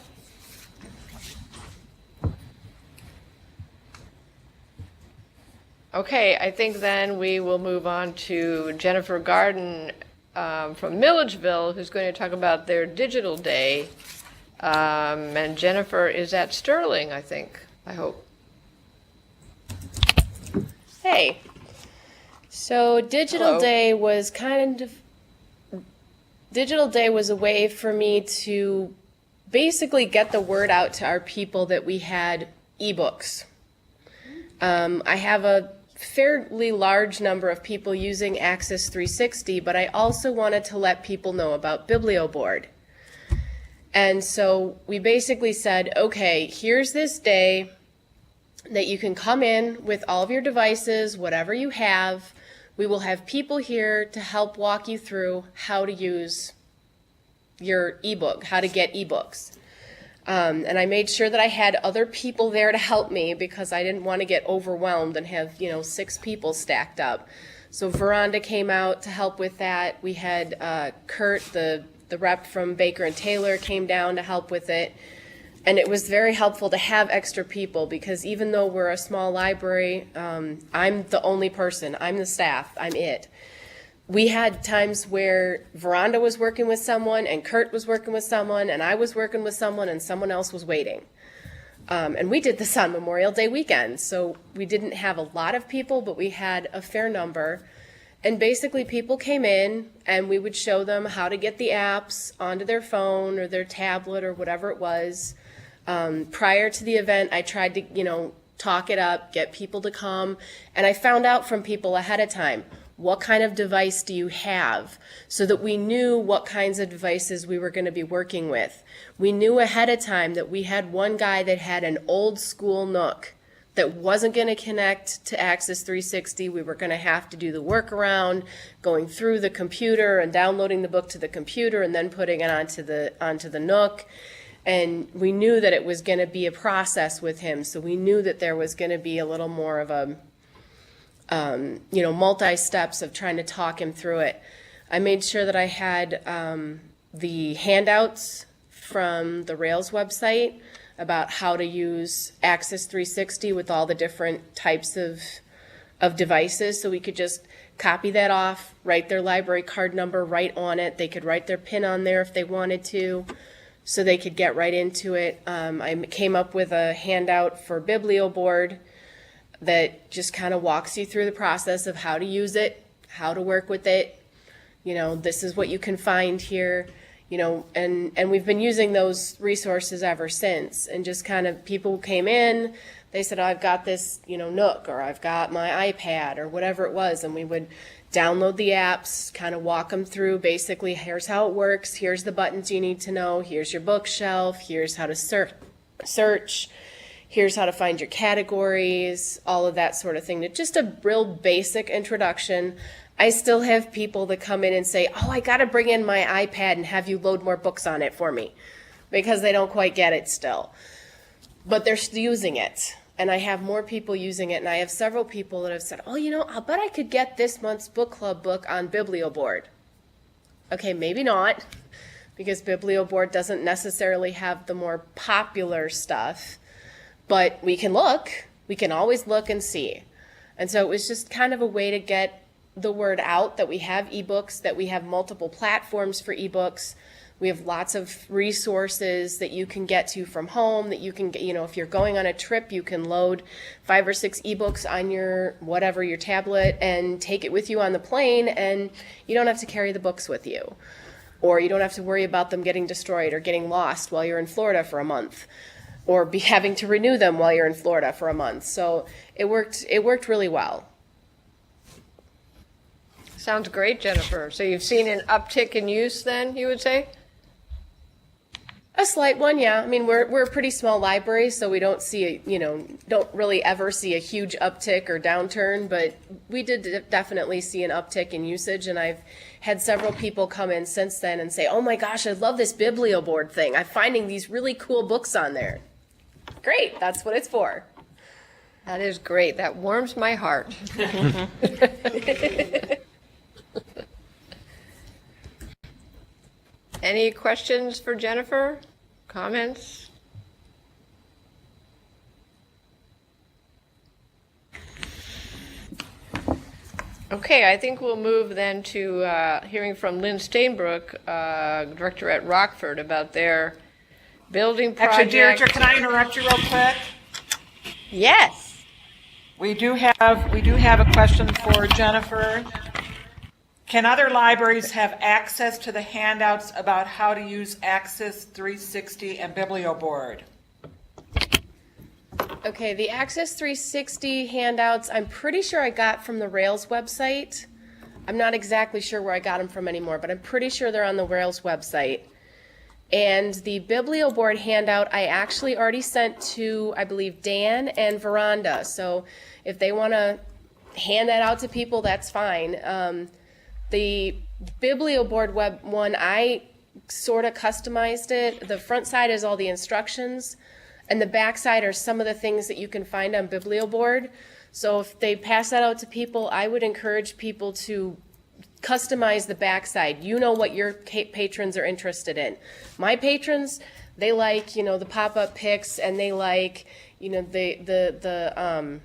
Okay, I think then we will move on to Jennifer Garden from Milledgeville, who's going to talk about their digital day. And Jennifer is at Sterling, I think, I hope. Hey. So Digital Day was Digital Day was a way for me to basically get the word out to our people that we had ebooks. I have a fairly large number of people using Access 360, but I also wanted to let people know about BiblioBoard. And so we basically said, okay, here's this day that you can come in with all of your devices, whatever you have. We will have people here to help walk you through how to use your ebook, how to get ebooks. And I made sure that I had other people there to help me because I didn't want to get overwhelmed and have, 6 people stacked up. So Veranda came out to help with that. We had Kurt, the rep from Baker and Taylor, came down to help with it. And it was very helpful to have extra people because even though we're a small library, I'm the only person. I'm the staff. I'm it. We had times where Veranda was working with someone and Kurt was working with someone and I was working with someone and someone else was waiting. And we did this on Memorial Day weekend. So we didn't have a lot of people, but we had a fair number. And basically people came in and we would show them how to get the apps onto their phone or their tablet or whatever it was. Prior to the event, I tried to, talk it up, get people to come. And I found out from people ahead of time, what kind of device do you have? So that we knew what kinds of devices we were going to be working with. We knew ahead of time that we had one guy that had an old school Nook that wasn't going to connect to Access 360. We were going to have to do the workaround, going through the computer and downloading the book to the computer and then putting it onto the Nook. And we knew that it was going to be a process with him. So we knew that there was going to be a little more of a multi-steps of trying to talk him through it. I made sure that I had the handouts from the Rails website about how to use Access 360 with all the different types of devices. So we could just copy that off, write their library card number right on it. They could write their PIN on there if they wanted to, so they could get right into it. I came up with a handout for BiblioBoard that just kind of walks you through the process of how to use it, how to work with it. You know, this is what you can find here, you know, and we've been using those resources ever since. And just kind of people came in, they said, oh, I've got this, you know, Nook, or I've got my iPad, or whatever it was. And we would download the apps, kind of walk them through, basically, here's how it works, here's the buttons you need to know, here's your bookshelf, here's how to search, here's how to find your categories, all of that sort of thing. Just a real basic introduction. I still have people that come in and say, oh, I got to bring in my iPad and have you load more books on it for me, because they don't quite get it still. But they're still using it. And I have more people using it, and I have several people that have said, oh, you know, I'll bet I could get this month's book club book on BiblioBoard. Okay, maybe not, because BiblioBoard doesn't necessarily have the more popular stuff, but we can look. We can always look and see. And so it was just kind of a way to get the word out that we have ebooks, that we have multiple platforms for ebooks. We have lots of resources that you can get to from home, that you can get, you know, if you're going on a trip, you can load 5 or 6 ebooks on your, whatever, your tablet, and take it with you on the plane, and you don't have to carry the books with you. Or you don't have to worry about them getting destroyed or getting lost while you're in Florida for a month, or be having to renew them while you're in Florida for a month. So it worked really well. Sounds great, Jennifer. So you've seen an uptick in use then, you would say? A slight one, yeah. I mean, we're a pretty small library, so we don't see don't really ever see a huge uptick or downturn, but we did definitely see an uptick in usage, and I've had several people come in since then and say, oh my gosh, I love this BiblioBoard thing. I'm finding these really cool books on there. Great, that's what it's for. That is great. That warms my heart. Any questions for Jennifer? Comments? Okay, I think we'll move then to hearing from Lynn Stainbrook, director at Rockford, about their building project. Actually, Deirdre, can I interrupt you real quick? Yes. We do have a question for Jennifer. Can other libraries have access to the handouts about how to use Access 360 and BiblioBoard? Okay, the Access 360 handouts, I'm pretty sure I got from the Rails website. I'm not exactly sure where I got them from anymore, but I'm pretty sure they're on the Rails website. And the BiblioBoard handout I actually already sent to, I believe, Dan and Veranda. So if they want to hand that out to people, that's fine. The BiblioBoard web one, I sort of customized it. The front side is all the instructions, and the back side are some of the things that you can find on BiblioBoard. So if they pass that out to people, I would encourage people to customize the back side. You know what your patrons are interested in. My patrons, they like, the pop-up pics, and they like, the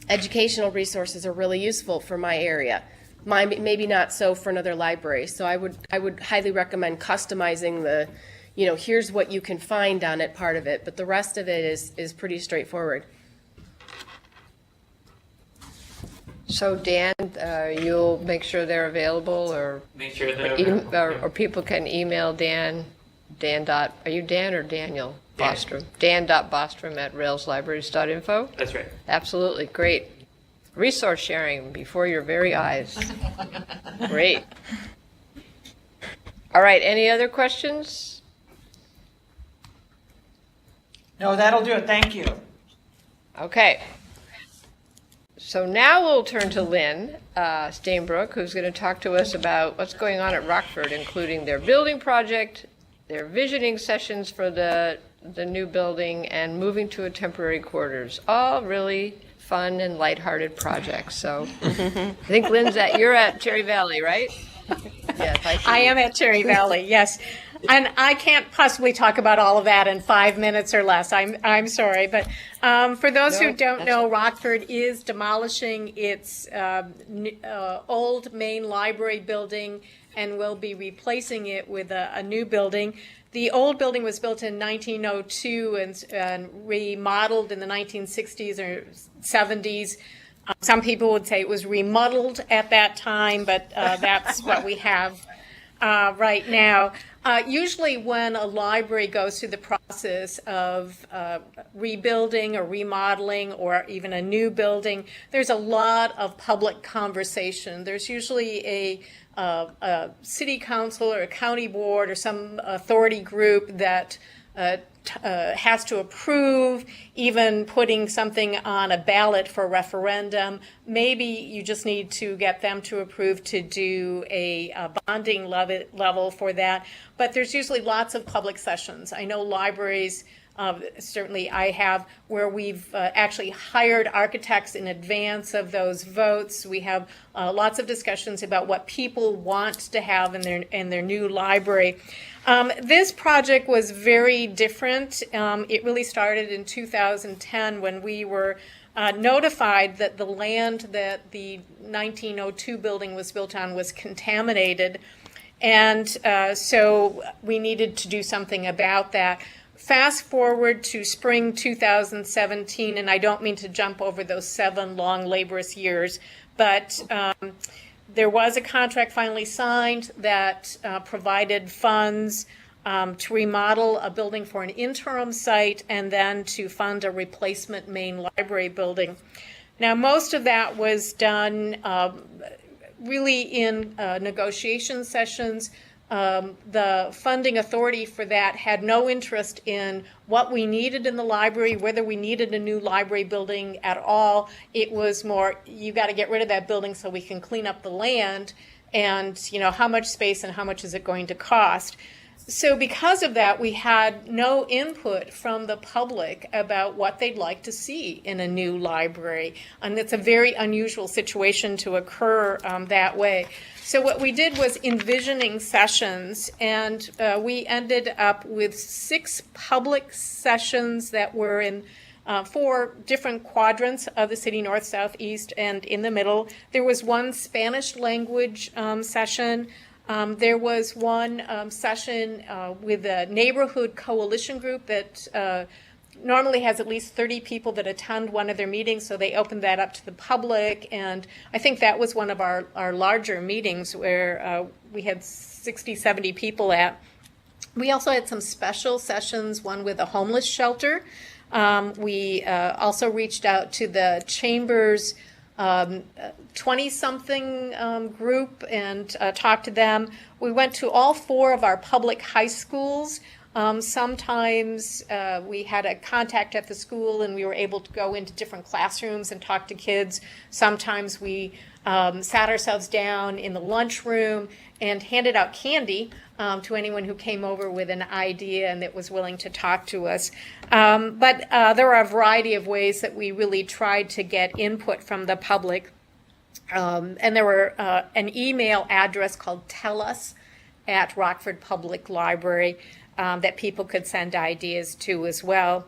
educational resources are really useful for my area. Maybe not so for another library. So I would highly recommend customizing the, here's what you can find on it, part of it, but the rest of it is pretty straightforward. So Dan, you'll make sure they're available, or make sure they're available. Or people can email Dan. Are you Dan or Daniel Bostrom? Dan.bostrom@railslibraries.info. That's right. Absolutely, great. Resource sharing before your very eyes. Great. All right, any other questions? No, that'll do it. Thank you. Okay. So now we'll turn to Lynn Stainbrook, who's going to talk to us about what's going on at Rockford, including their building project, their visioning sessions for the new building, and moving to a temporary quarters. All really fun and lighthearted projects. So I think you're at Cherry Valley, right? I am at Cherry Valley, yes. And I can't possibly talk about all of that in 5 minutes or less. I'm sorry. But for those who don't know, Rockford is demolishing its old main library building and will be replacing it with a new building. The old building was built in 1902 and remodeled in the 1960s or 70s. Some people would say it was remodeled at that time, but that's what we have right now. Usually when a library goes through the process of rebuilding or remodeling or even a new building, there's a lot of public conversation. There's usually a city council or a county board or some authority group that has to approve, even putting something on a ballot for a referendum. Maybe you just need to get them to approve to do a bonding level for that. But there's usually lots of public sessions. I know libraries, certainly I have, where we've actually hired architects in advance of those votes. We have lots of discussions about what people want to have in their new library. This project was very different. It really started in 2010 when we were notified that the land that the 1902 building was built on was contaminated. And so we needed to do something about that. Fast forward to spring 2017, and I don't mean to jump over those 7 long, laborious years, but there was a contract finally signed that provided funds to remodel a building for an interim site and then to fund a replacement main library building. Now, most of that was done really in negotiation sessions. The funding authority for that had no interest in what we needed in the library, whether we needed a new library building at all. It was more, you got to get rid of that building so we can clean up the land, and how much space and how much is it going to cost. So because of that, we had no input from the public about what they'd like to see in a new library. And it's a very unusual situation to occur that way. So what we did was envisioning sessions, and we ended up with 6 public sessions that were in 4 different quadrants of the city, north, south, east, and in the middle. There was one Spanish language session. There was one session with a neighborhood coalition group that normally has at least 30 people that attend one of their meetings, so they opened that up to the public, and I think that was one of our larger meetings where we had 60, 70 people at. We also had some special sessions, one with a homeless shelter. We also reached out to the Chamber's 20-something group and talked to them. We went to all 4 of our public high schools. Sometimes we had a contact at the school and we were able to go into different classrooms and talk to kids. Sometimes we sat ourselves down in the lunchroom and handed out candy to anyone who came over with an idea and that was willing to talk to us. But there are a variety of ways that we really tried to get input from the public. And there were an email address called tellus@Rockford Public Library that people could send ideas to as well.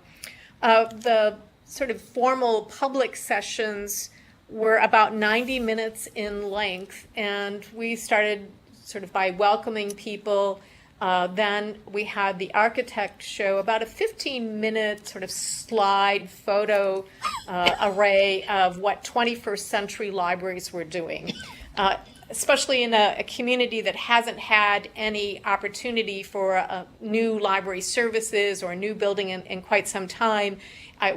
The sort of formal public sessions were about 90 minutes in length, and we started sort of by welcoming people. Then we had the architect show about a 15-minute sort of slide photo array of what 21st century libraries were doing. Especially in a community that hasn't had any opportunity for new library services or a new building in quite some time,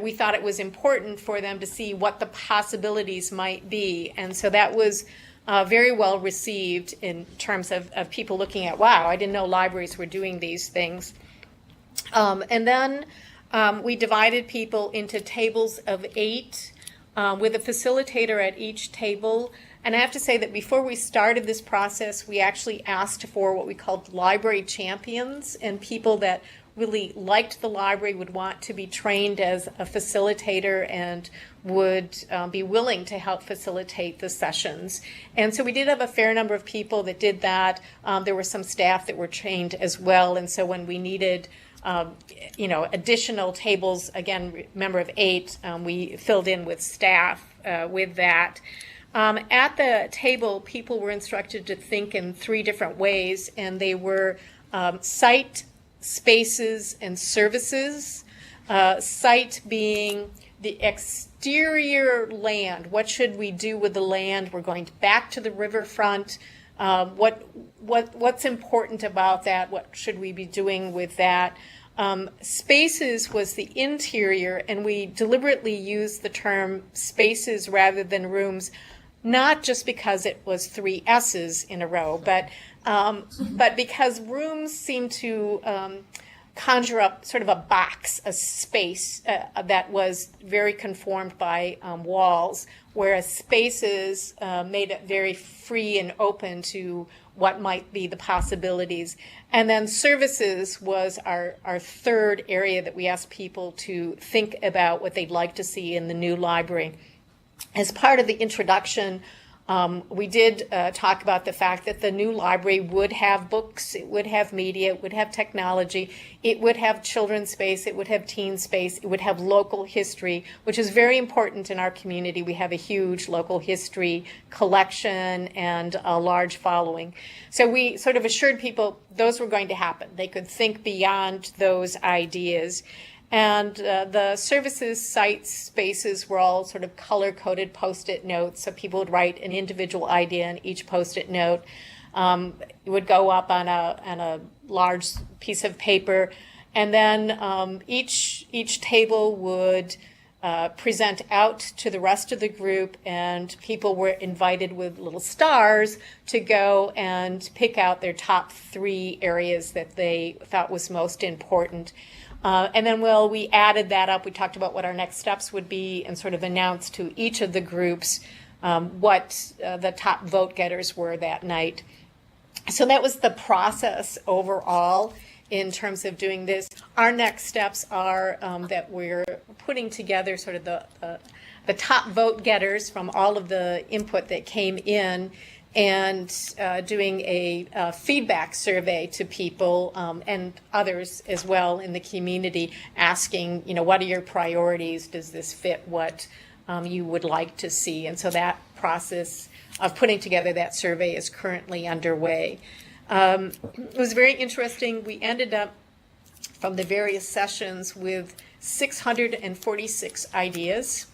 we thought it was important for them to see what the possibilities might be. And so that was very well received in terms of people looking at, wow, I didn't know libraries were doing these things. And then we divided people into tables of 8 with a facilitator at each table. And I have to say that before we started this process, we actually asked for what we called library champions, and people that really liked the library, would want to be trained as a facilitator, and would be willing to help facilitate the sessions. And so we did have a fair number of people that did that. There were some staff that were trained as well. And so when we needed additional tables, again, member of 8, we filled in with staff with that. At the table, people were instructed to think in 3 different ways, and they were site, spaces, and services. Site being the exterior land. What should we do with the land? We're going back to the riverfront. What's important about that? What should we be doing with that? Spaces was the interior, and we deliberately used the term spaces rather than rooms, not just because it was 3 S's in a row, but because rooms seem to conjure up sort of a box, a space that was very conformed by walls, whereas spaces made it very free and open to what might be the possibilities. And then services was our 3rd area that we asked people to think about what they'd like to see in the new library. As part of the introduction, we did talk about the fact that the new library would have books, it would have media, it would have technology, it would have children's space, it would have teen space, it would have local history, which is very important in our community. We have a huge local history collection and a large following. So we sort of assured people those were going to happen. They could think beyond those ideas. And the services, sites, spaces were all sort of color-coded Post-it notes, so people would write an individual idea in each Post-it note. It would go up on a large piece of paper, and then each table would present out to the rest of the group, and people were invited with little stars to go and pick out their top 3 areas that they thought was most important. And then we added that up. We talked about what our next steps would be and sort of announced to each of the groups what the top vote getters were that night. So that was the process overall in terms of doing this. Our next steps are that we're putting together sort of the top vote getters from all of the input that came in, and doing a feedback survey to people and others as well in the community, asking, what are your priorities? Does this fit what you would like to see? And so that process of putting together that survey is currently underway. It was very interesting. We ended up from the various sessions with 646 ideas.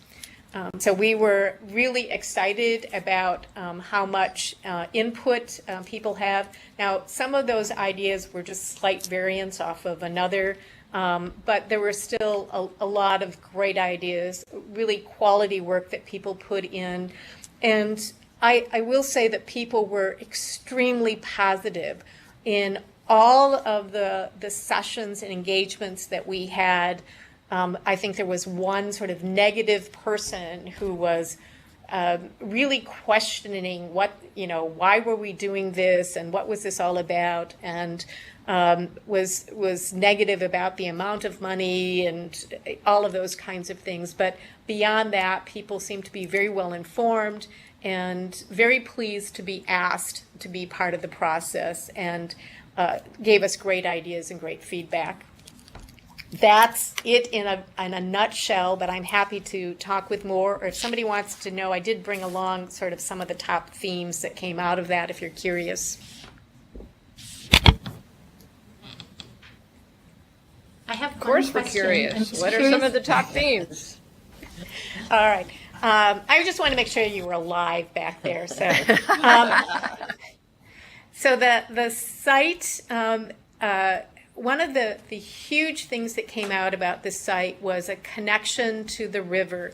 So we were really excited about how much input people have. Now, some of those ideas were just slight variants off of another, but there were still a lot of great ideas, really quality work that people put in. And I will say that people were extremely positive in all of the sessions and engagements that we had. I think there was one sort of negative person who was really questioning why were we doing this and what was this all about, and was negative about the amount of money and all of those kinds of things. But beyond that, people seemed to be very well informed and very pleased to be asked to be part of the process, and gave us great ideas and great feedback. That's it in a nutshell, but I'm happy to talk with more, or if somebody wants to know, I did bring along sort of some of the top themes that came out of that, if you're curious. I have Of course we're curious. What are some of the top themes? All right. I just want to make sure you were alive back there. So, so the site, one of the huge things that came out about this site was a connection to the river.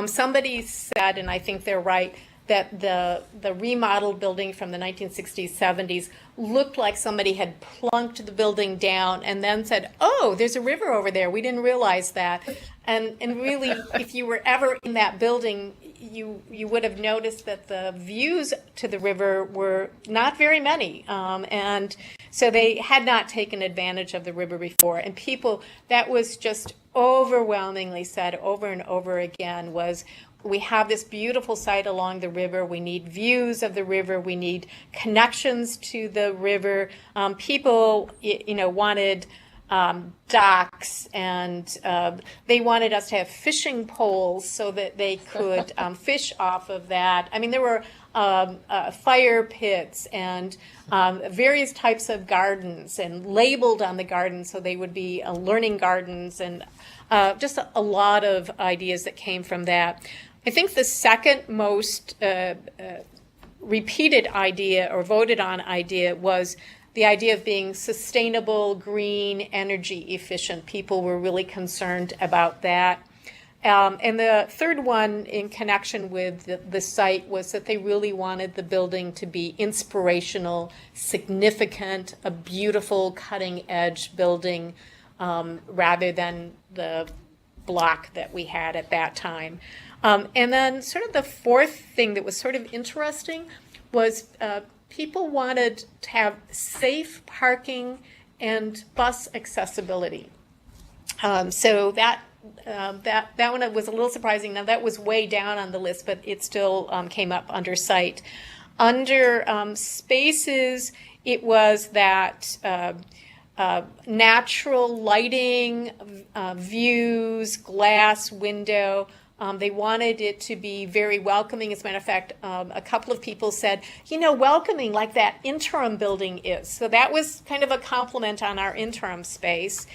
Somebody said, and I think they're right, that the remodeled building from the 1960s, 70s looked like somebody had plunked the building down and then said, oh, there's a river over there. We didn't realize that. And really, if you were ever in that building, you would have noticed that the views to the river were not very many, and so they had not taken advantage of the river before. And people, that was just overwhelmingly said over and over again, was we have this beautiful site along the river. We need views of the river. We need connections to the river. People, wanted docks, and they wanted us to have fishing poles so that they could fish off of that. I mean, there were fire pits and various types of gardens, and labeled on the gardens so they would be learning gardens, and just a lot of ideas that came from that. I think the second most repeated idea or voted on idea was the idea of being sustainable, green, energy efficient. People were really concerned about that. And the third one in connection with the site was that they really wanted the building to be inspirational, significant, a beautiful cutting edge building, rather than the block that we had at that time. And then sort of the fourth thing that was sort of interesting was people wanted to have safe parking and bus accessibility. So that one was a little surprising. Now, that was way down on the list, but it still came up under site. Under spaces, it was that natural lighting, views, glass, window. They wanted it to be very welcoming. As a matter of fact, a couple of people said, welcoming like that interim building is. So that was kind of a compliment on our interim space.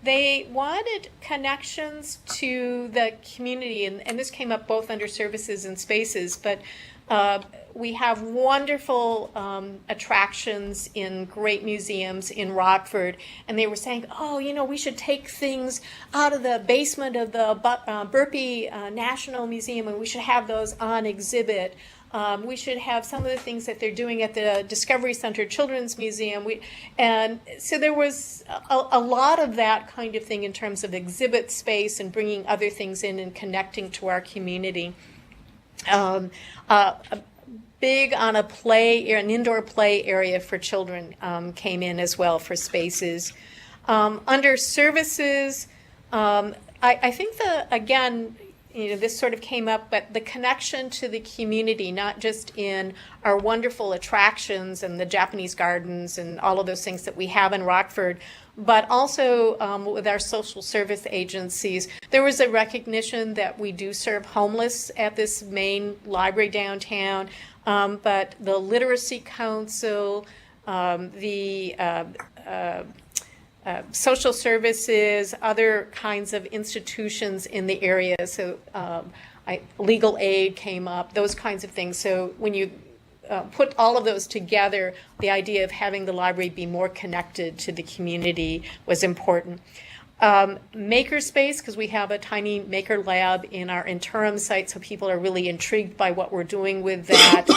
They wanted connections to the community, and this came up both under services and spaces, but we have wonderful attractions in great museums in Rockford, and they were saying, we should take things out of the basement of the Burpee National Museum, and we should have those on exhibit. We should have some of the things that they're doing at the Discovery Center Children's Museum. And so there was a lot of that kind of thing in terms of exhibit space and bringing other things in and connecting to our community. Big on an indoor play area for children came in as well for spaces. Under services, I think this sort of came up, but the connection to the community, not just in our wonderful attractions and the Japanese gardens and all of those things that we have in Rockford, but also with our social service agencies. There was a recognition that we do serve homeless at this main library downtown, but the Literacy Council, the social services, other kinds of institutions in the area, so legal aid came up, those kinds of things. So when you put all of those together, the idea of having the library be more connected to the community was important. Makerspace, because we have a tiny maker lab in our interim site, so people are really intrigued by what we're doing with that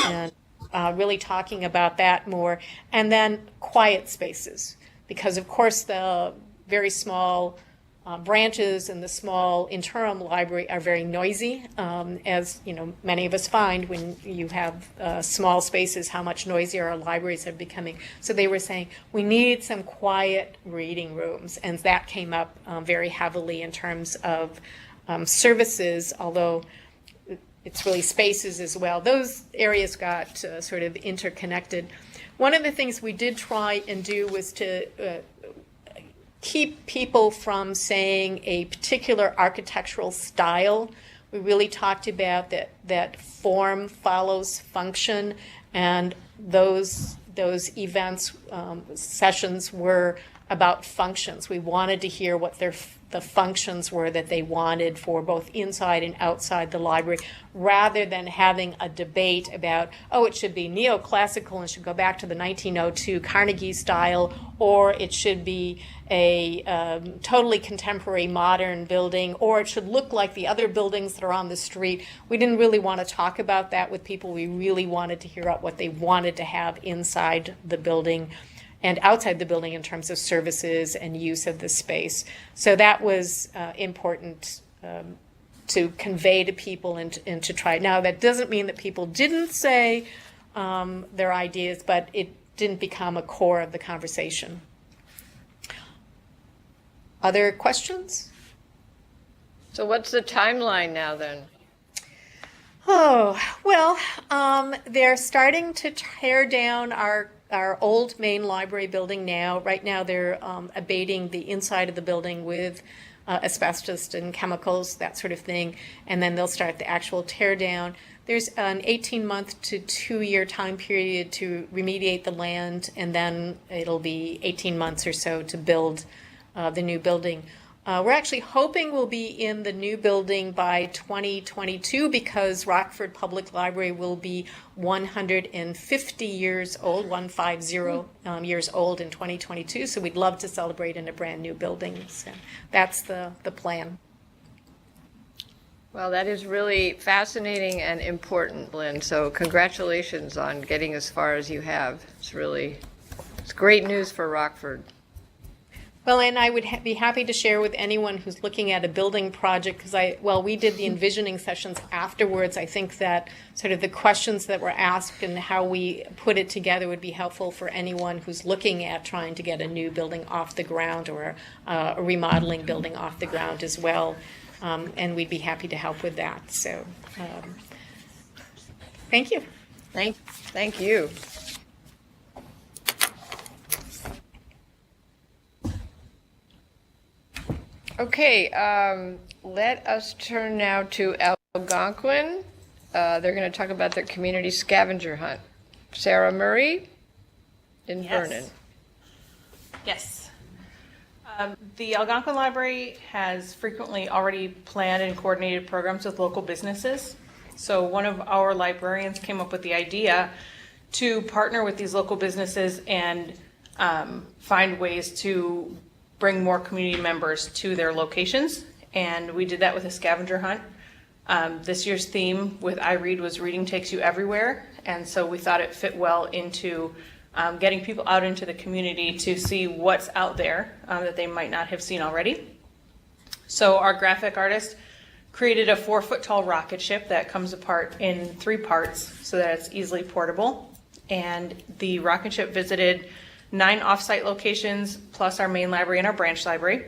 and really talking about that more. And then quiet spaces, because of course the very small branches and the small interim library are very noisy, as many of us find when you have small spaces, how much noisier our libraries are becoming. So they were saying we need some quiet reading rooms, and that came up very heavily in terms of services, although it's really spaces as well. Those areas got sort of interconnected. One of the things we did try and do was to keep people from saying a particular architectural style. We really talked about that form follows function, and those events, sessions were about functions. We wanted to hear what the functions were that they wanted for both inside and outside the library, rather than having a debate about, it should be neoclassical and should go back to the 1902 Carnegie style, or it should be a totally contemporary modern building, or it should look like the other buildings that are on the street. We didn't really want to talk about that with people. We really wanted to hear out what they wanted to have inside the building and outside the building in terms of services and use of the space. So that was important convey to people and to try. Now, that doesn't mean that people didn't say their ideas, but it didn't become a core of the conversation. Other questions? So what's the timeline now then? Oh, well, they're starting to tear down our old main library building now. Right now, they're abating the inside of the building with asbestos and chemicals, that sort of thing, and then they'll start the actual tear down. There's an 18-month to 2-year time period to remediate the land, and then it'll be 18 months or so to build the new building. We're actually hoping we'll be in the new building by 2022 because Rockford Public Library will be 150 years old, 150 years old in 2022. So we'd love to celebrate in a brand new building. So that's the plan. Well, that is really fascinating and important, Lynn. So congratulations on getting as far as you have. It's great news for Rockford. Well, and I would be happy to share with anyone who's looking at a building project, because we did the envisioning sessions afterwards. I think that sort of the questions that were asked and how we put it together would be helpful for anyone who's looking at trying to get a new building off the ground or a remodeling building off the ground as well. And we'd be happy to help with that. So thank you. Thank you. Okay, let us turn now to Algonquin. They're going to talk about their community scavenger hunt. Sarah Murray in Vernon. Yes. The Algonquin Library has frequently already planned and coordinated programs with local businesses. So one of our librarians came up with the idea to partner with these local businesses and find ways to bring more community members to their locations. And we did that with a scavenger hunt. This year's theme with I Read was Reading Takes You Everywhere. And so we thought it fit well into getting people out into the community to see what's out there that they might not have seen already. So our graphic artist created a 4-foot tall rocket ship that comes apart in 3 parts so that it's easily portable. And the rocket ship visited 9 off-site locations, plus our main library and our branch library,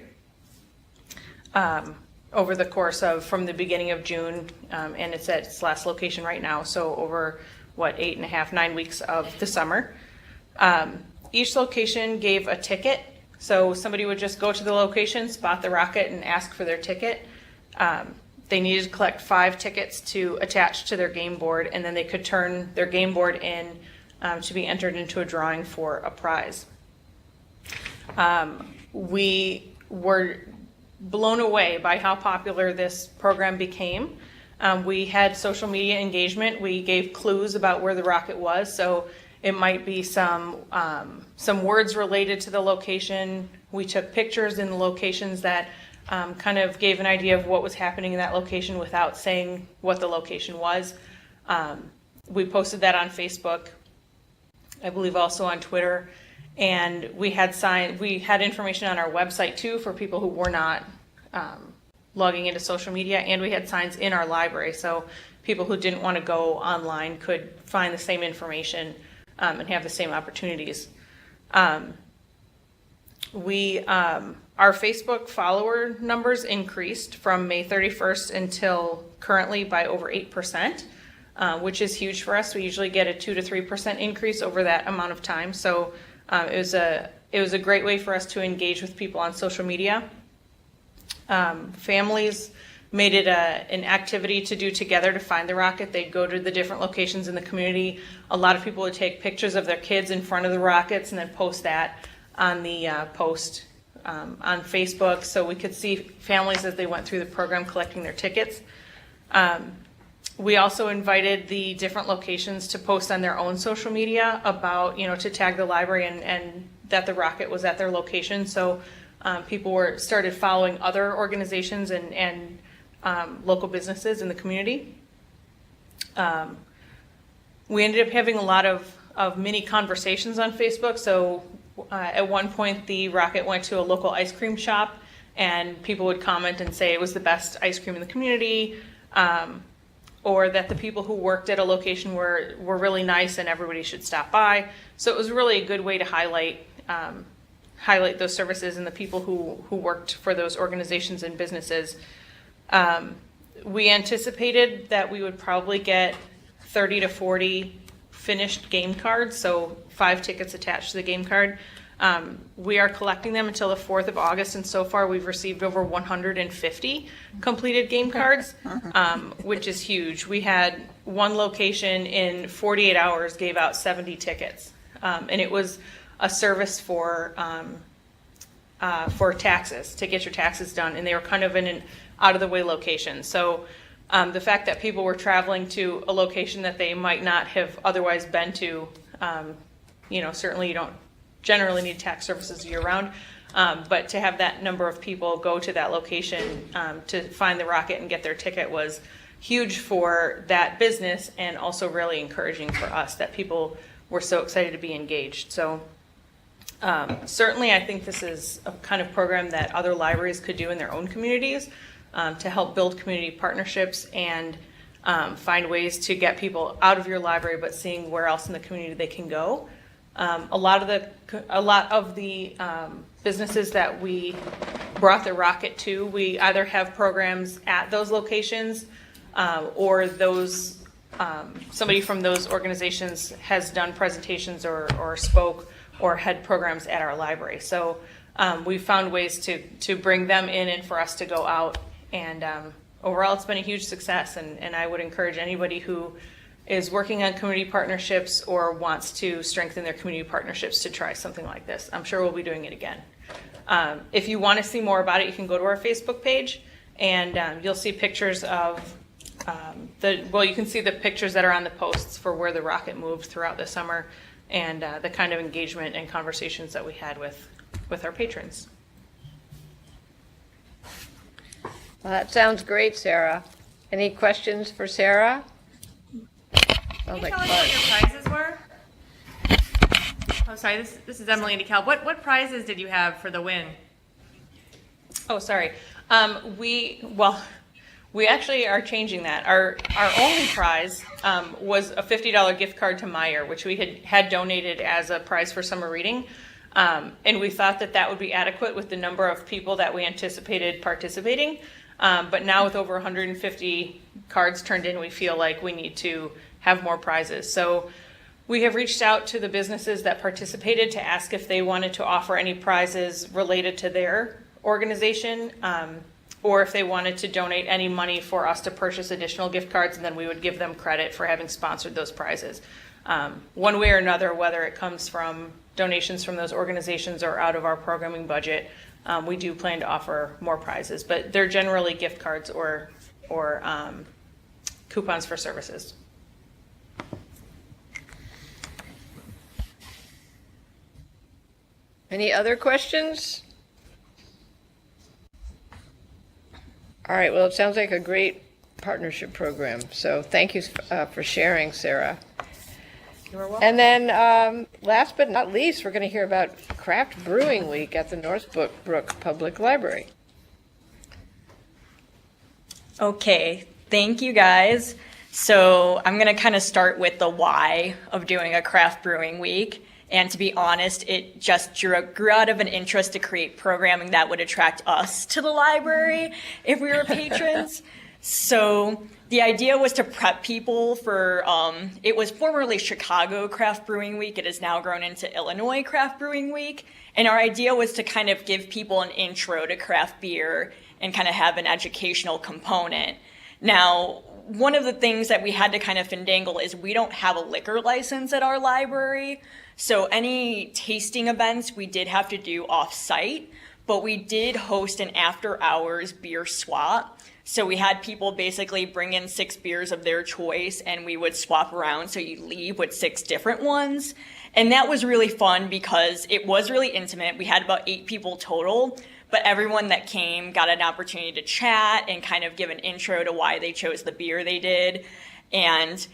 over the course of from the beginning of June, and it's at its last location right now, so over, 9 weeks of the summer. Each location gave a ticket, so somebody would just go to the location, spot the rocket, and ask for their ticket. They needed to collect 5 tickets to attach to their game board, and then they could turn their game board in to be entered into a drawing for a prize. We were blown away by how popular this program became. We had social media engagement. We gave clues about where the rocket was, so it might be some words related to the location. We took pictures in the locations that kind of gave an idea of what was happening in that location without saying what the location was. We posted that on Facebook, I believe also on Twitter, and we had information on our website too for people who were not logging into social media, and we had signs in our library, so people who didn't want to go online could find the same information and have the same opportunities. Our Facebook follower numbers increased from May 31st until currently by over 8%. Which is huge for us. We usually get a 2 to 3% increase over that amount of time. So it was a great way for us to engage with people on social media. Families made it an activity to do together to find the rocket. They'd go to the different locations in the community. A lot of people would take pictures of their kids in front of the rockets and then post that on the post on Facebook, so we could see families as they went through the program collecting their tickets. We also invited the different locations to post on their own social media about, to tag the library and that the rocket was at their location. So people started following other organizations and local businesses in the community. We ended up having a lot of mini conversations on Facebook. So at one point, the rocket went to a local ice cream shop and people would comment and say it was the best ice cream in the community, or that the people who worked at a location were really nice and everybody should stop by. So it was really a good way to highlight those services and the people who worked for those organizations and businesses. We anticipated that we would probably get 30 to 40 finished game cards, so 5 tickets attached to the game card. We are collecting them until the 4th of August, and so far we've received over 150 completed game cards, which is huge. We had one location in 48 hours gave out 70 tickets, and it was a service for taxes, to get your taxes done, and they were kind of in an out-of-the-way location. So the fact that people were traveling to a location that they might not have otherwise been to, certainly you don't generally need tax services year-round, but to have that number of people go to that location to find the rocket and get their ticket was huge for that business, and also really encouraging for us that people were so excited to be engaged. So certainly I think this is a kind of program that other libraries could do in their own communities to help build community partnerships and find ways to get people out of your library but seeing where else in the community they can go. A lot of the businesses that we brought the rocket to, we either have programs at those locations or those somebody from those organizations has done presentations or spoke or had programs at our library. So we found ways to bring them in and for us to go out, and overall it's been a huge success, and I would encourage anybody who is working on community partnerships or wants to strengthen their community partnerships to try something like this. I'm sure we'll be doing it again. If you want to see more about it, you can go to our Facebook page, and you'll see pictures of you can see the pictures that are on the posts for where the rocket moved throughout the summer, and the kind of engagement and conversations that we had with our patrons. Well, that sounds great, Sarah. Any questions for Sarah? Can you tell us what your prizes were? Oh, sorry, this is Emily and DeKalb. What prizes did you have for the win? Oh, sorry. We actually are changing that. Our only prize was a $50 gift card to Meyer, which we had donated as a prize for summer reading. And we thought that would be adequate with the number of people that we anticipated participating. But now with over 150 cards turned in, we feel like we need to have more prizes. So we have reached out to the businesses that participated to ask if they wanted to offer any prizes related to their organization, or if they wanted to donate any money for us to purchase additional gift cards, and then we would give them credit for having sponsored those prizes. One way or another, whether it comes from donations from those organizations or out of our programming budget, we do plan to offer more prizes, but they're generally gift cards or coupons for services. Any other questions? All right, well, it sounds like a great partnership program, so thank you for sharing, Sarah. You're welcome. And then last but not least, we're going to hear about Craft Brewing Week at the Northbrook Public Library. Okay, thank you guys. So I'm going to kind of start with the why of doing a Craft Brewing Week. And to be honest, it just grew out of an interest to create programming that would attract us to the library if we were patrons. So the idea was to prep people for, it was formerly Chicago Craft Brewing Week. It has now grown into Illinois Craft Brewing Week. And our idea was to kind of give people an intro to craft beer and kind of have an educational component. Now, one of the things that we had to kind of finagle is we don't have a liquor license at our library. So any tasting events we did have to do off-site, but we did host an after-hours beer swap. So we had people basically bring in 6 beers of their choice, and we would swap around so you leave with 6 different ones. And that was really fun because it was really intimate. We had about 8 people total, but everyone that came got an opportunity to chat and kind of give an intro to why they chose the beer they did. And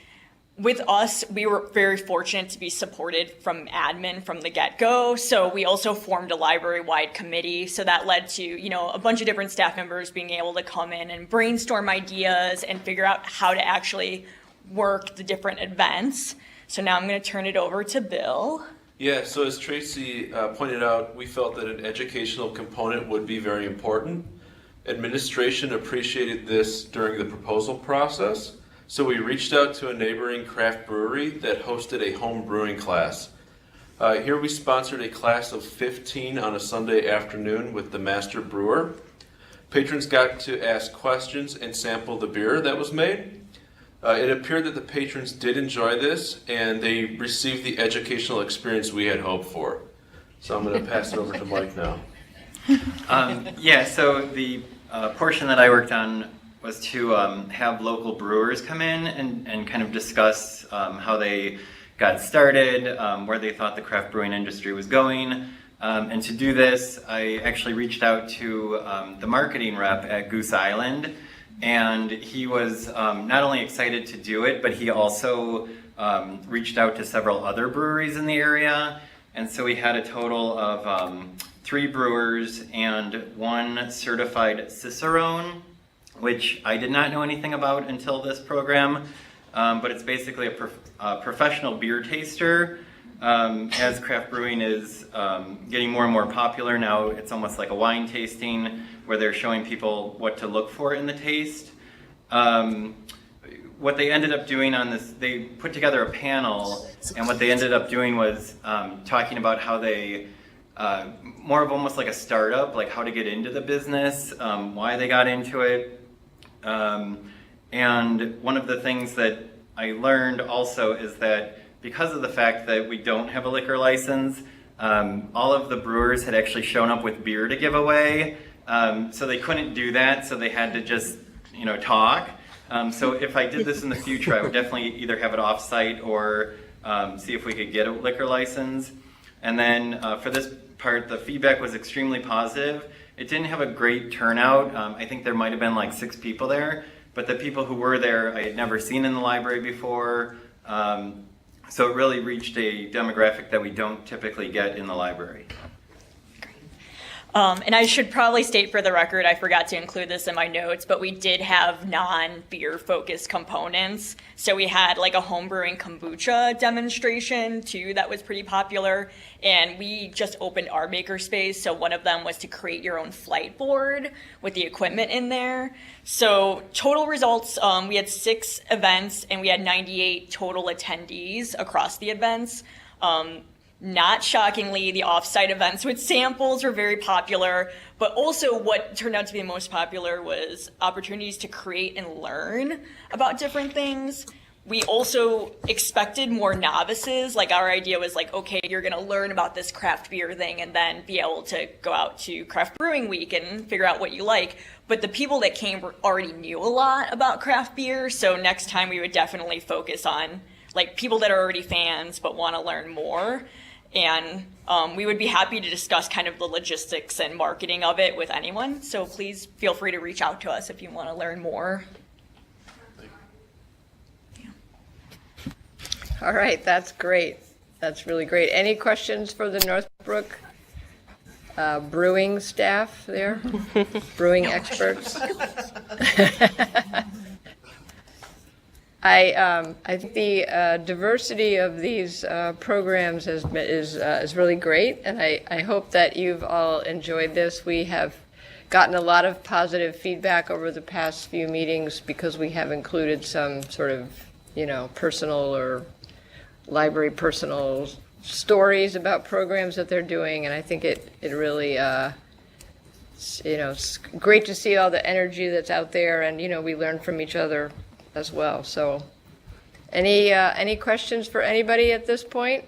with us, we were very fortunate to be supported from admin from the get-go. So we also formed a library-wide committee. So that led to, a bunch of different staff members being able to come in and brainstorm ideas and figure out how to actually work the different events. So now I'm going to turn it over to Bill. Yeah, so as Tracy pointed out, we felt that an educational component would be very important. Administration appreciated this during the proposal process. So we reached out to a neighboring craft brewery that hosted a home brewing class. Here we sponsored a class of 15 on a Sunday afternoon with the master brewer. Patrons got to ask questions and sample the beer that was made. It appeared that the patrons did enjoy this and they received the educational experience we had hoped for. So I'm going to pass it over to Mike now. So the portion that I worked on was to have local brewers come in and kind of discuss how they got started, where they thought the craft brewing industry was going. And to do this, I actually reached out to the marketing rep at Goose Island, and he was not only excited to do it, but he also reached out to several other breweries in the area. And so we had a total of 3 brewers and 1 certified cicerone, which I did not know anything about until this program, but it's basically a professional beer taster. As craft brewing is getting more and more popular now, it's almost like a wine tasting where they're showing people what to look for in the taste. What they ended up doing on this, they put together a panel, and what they ended up doing was talking about how they, more of almost like a startup, like how to get into the business, why they got into it. And one of the things that I learned also is that because of the fact that we don't have a liquor license, all of the brewers had actually shown up with beer to give away. So they couldn't do that, so they had to just, talk. So if I did this in the future, I would definitely either have it off-site or see if we could get a liquor license. And then for this part, the feedback was extremely positive. It didn't have a great turnout. I think there might have been like 6 people there, but the people who were there I had never seen in the library before. So it really reached a demographic that we don't typically get in the library. And I should probably state for the record, I forgot to include this in my notes, but we did have non-beer focused components. So we had like a homebrewing kombucha demonstration too that was pretty popular. And we just opened our makerspace. So one of them was to create your own flight board with the equipment in there. So total results, we had 6 events and we had 98 total attendees across the events. Not shockingly, the off-site events with samples were very popular, but also what turned out to be the most popular was opportunities to create and learn about different things. We also expected more novices. Like our idea was like, okay, you're gonna learn about this craft beer thing and then be able to go out to craft brewing week and figure out what you like. But the people that came already knew a lot about craft beer. So next time we would definitely focus on like people that are already fans but wanna learn more. And we would be happy to discuss kind of the logistics and marketing of it with anyone. So please feel free to reach out to us if you want to learn more. All right, that's great. That's really great. Any questions for the Northbrook brewing staff there? Brewing experts? I think the diversity of these programs is really great, and I hope that you've all enjoyed this. We have gotten a lot of positive feedback over the past few meetings because we have included some sort of, personal or library personal stories about programs that they're doing, and I think it really, it's great to see all the energy that's out there, and, we learn from each other as well. So any questions for anybody at this point?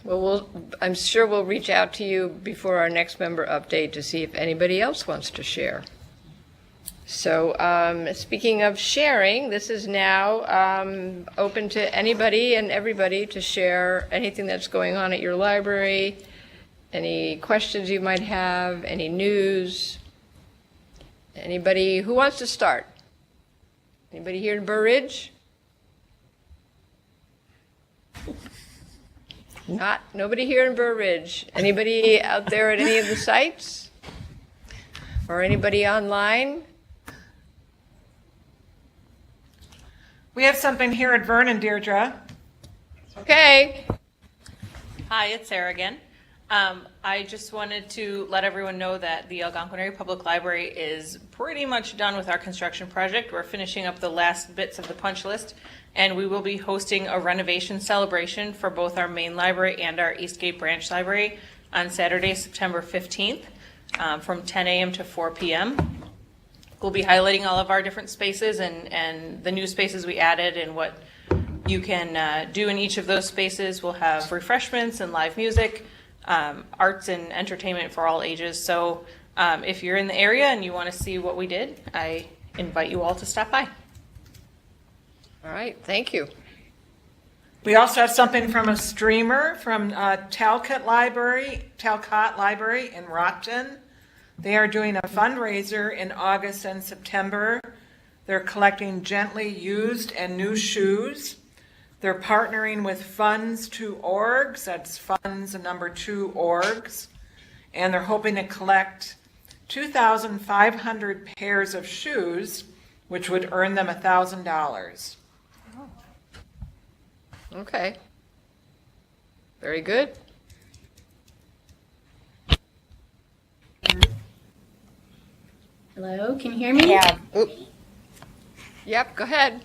Well, I'm sure we'll reach out to you before our next member update to see if anybody else wants to share. So speaking of sharing, this is now open to anybody and everybody to share anything that's going on at your library, any questions you might have, any news. Anybody who wants to start? Anybody here in Burr Ridge? Nobody here in Burr Ridge. Anybody out there at any of the sites? Or anybody online? We have something here at Vernon, Deirdre. Okay. Hi, it's Sarah again. I just wanted to let everyone know that the Algonquin Area Public Library is pretty much done with our construction project. We're finishing up the last bits of the punch list, and we will be hosting a renovation celebration for both our main library and our Eastgate Branch Library on Saturday, September 15th, from 10 a.m. to 4 p.m. We'll be highlighting all of our different spaces and the new spaces we added and what you can do in each of those spaces. We'll have refreshments and live music, arts and entertainment for all ages. So if you're in the area and you want to see what we did, I invite you all to stop by. All right, thank you. We also have something from a streamer from Talcott Library in Rockton. They are doing a fundraiser in August and September. They're collecting gently used and new shoes. They're partnering with Funds 2 Orgs, that's Funds 2 Orgs, and they're hoping to collect 2,500 pairs of shoes, which would earn them $1,000. Okay. Very good. Hello, can you hear me? Yeah. Yep, go ahead.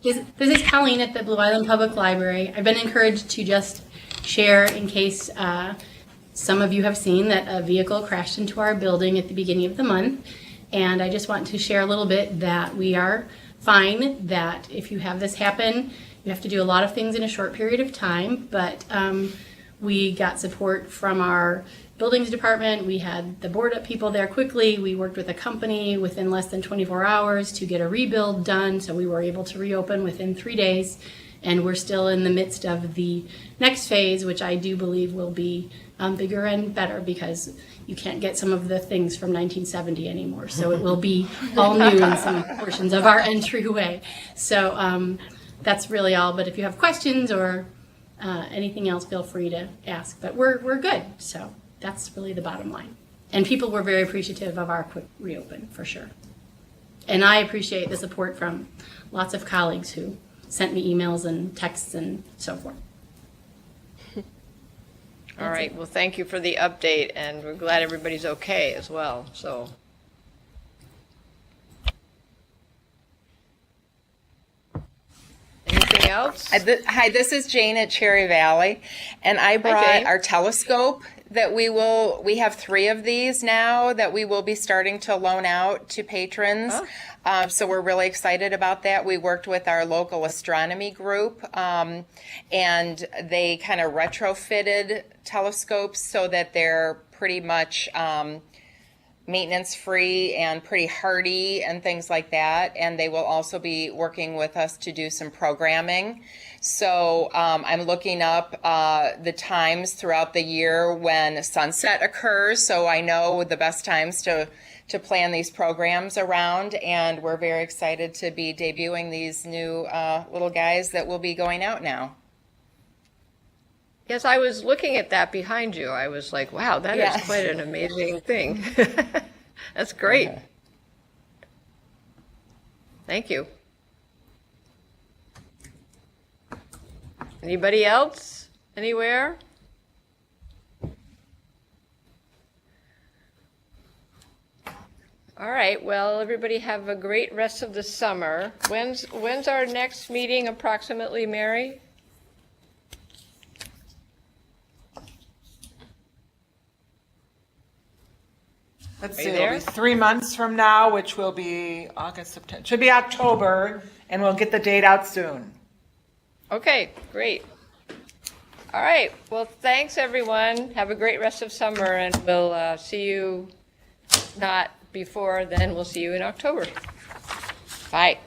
This is Colleen at the Blue Island Public Library. I've been encouraged to just share in case some of you have seen that a vehicle crashed into our building at the beginning of the month. And I just want to share a little bit that we are fine, that if you have this happen, you have to do a lot of things in a short period of time, but we got support from our buildings department. We had the board up people there quickly. We worked with a company within less than 24 hours to get a rebuild done, so we were able to reopen within 3 days. And we're still in the midst of the next phase, which I do believe will be bigger and better because you can't get some of the things from 1970 anymore. So it will be all new in some portions of our entryway. So that's really all. But if you have questions or anything else, feel free to ask. But we're good. So that's really the bottom line. And people were very appreciative of our quick reopen, for sure. And I appreciate the support from lots of colleagues who sent me emails and texts and so forth. All right, well, thank you for the update, and we're glad everybody's okay as well, so. Anything else? Hi, this is Jane at Cherry Valley, and I brought Jane. our telescope that we have 3 of these now that we will be starting to loan out to patrons. So we're really excited about that. We worked with our local astronomy group, and they kind of retrofitted telescopes so that they're pretty much maintenance free and pretty hardy and things like that. And they will also be working with us to do some programming. So I'm looking up the times throughout the year when sunset occurs, so I know the best times to plan these programs around, and we're very excited to be debuting these new little guys that will be going out now. Yes, I was looking at that behind you. I was like, wow, that is quite an amazing thing. That's great. Okay. Thank you. Anybody else? Anywhere? All right, well, everybody have a great rest of the summer. When's our next meeting approximately, Mary? Let's Are see, you it'll there? be 3 months from now, which will be August, September, should be October, and we'll get the date out soon. Okay, great. All right, well, thanks, everyone. Have a great rest of summer, and we'll see you, not before then, we'll see you in October. Bye.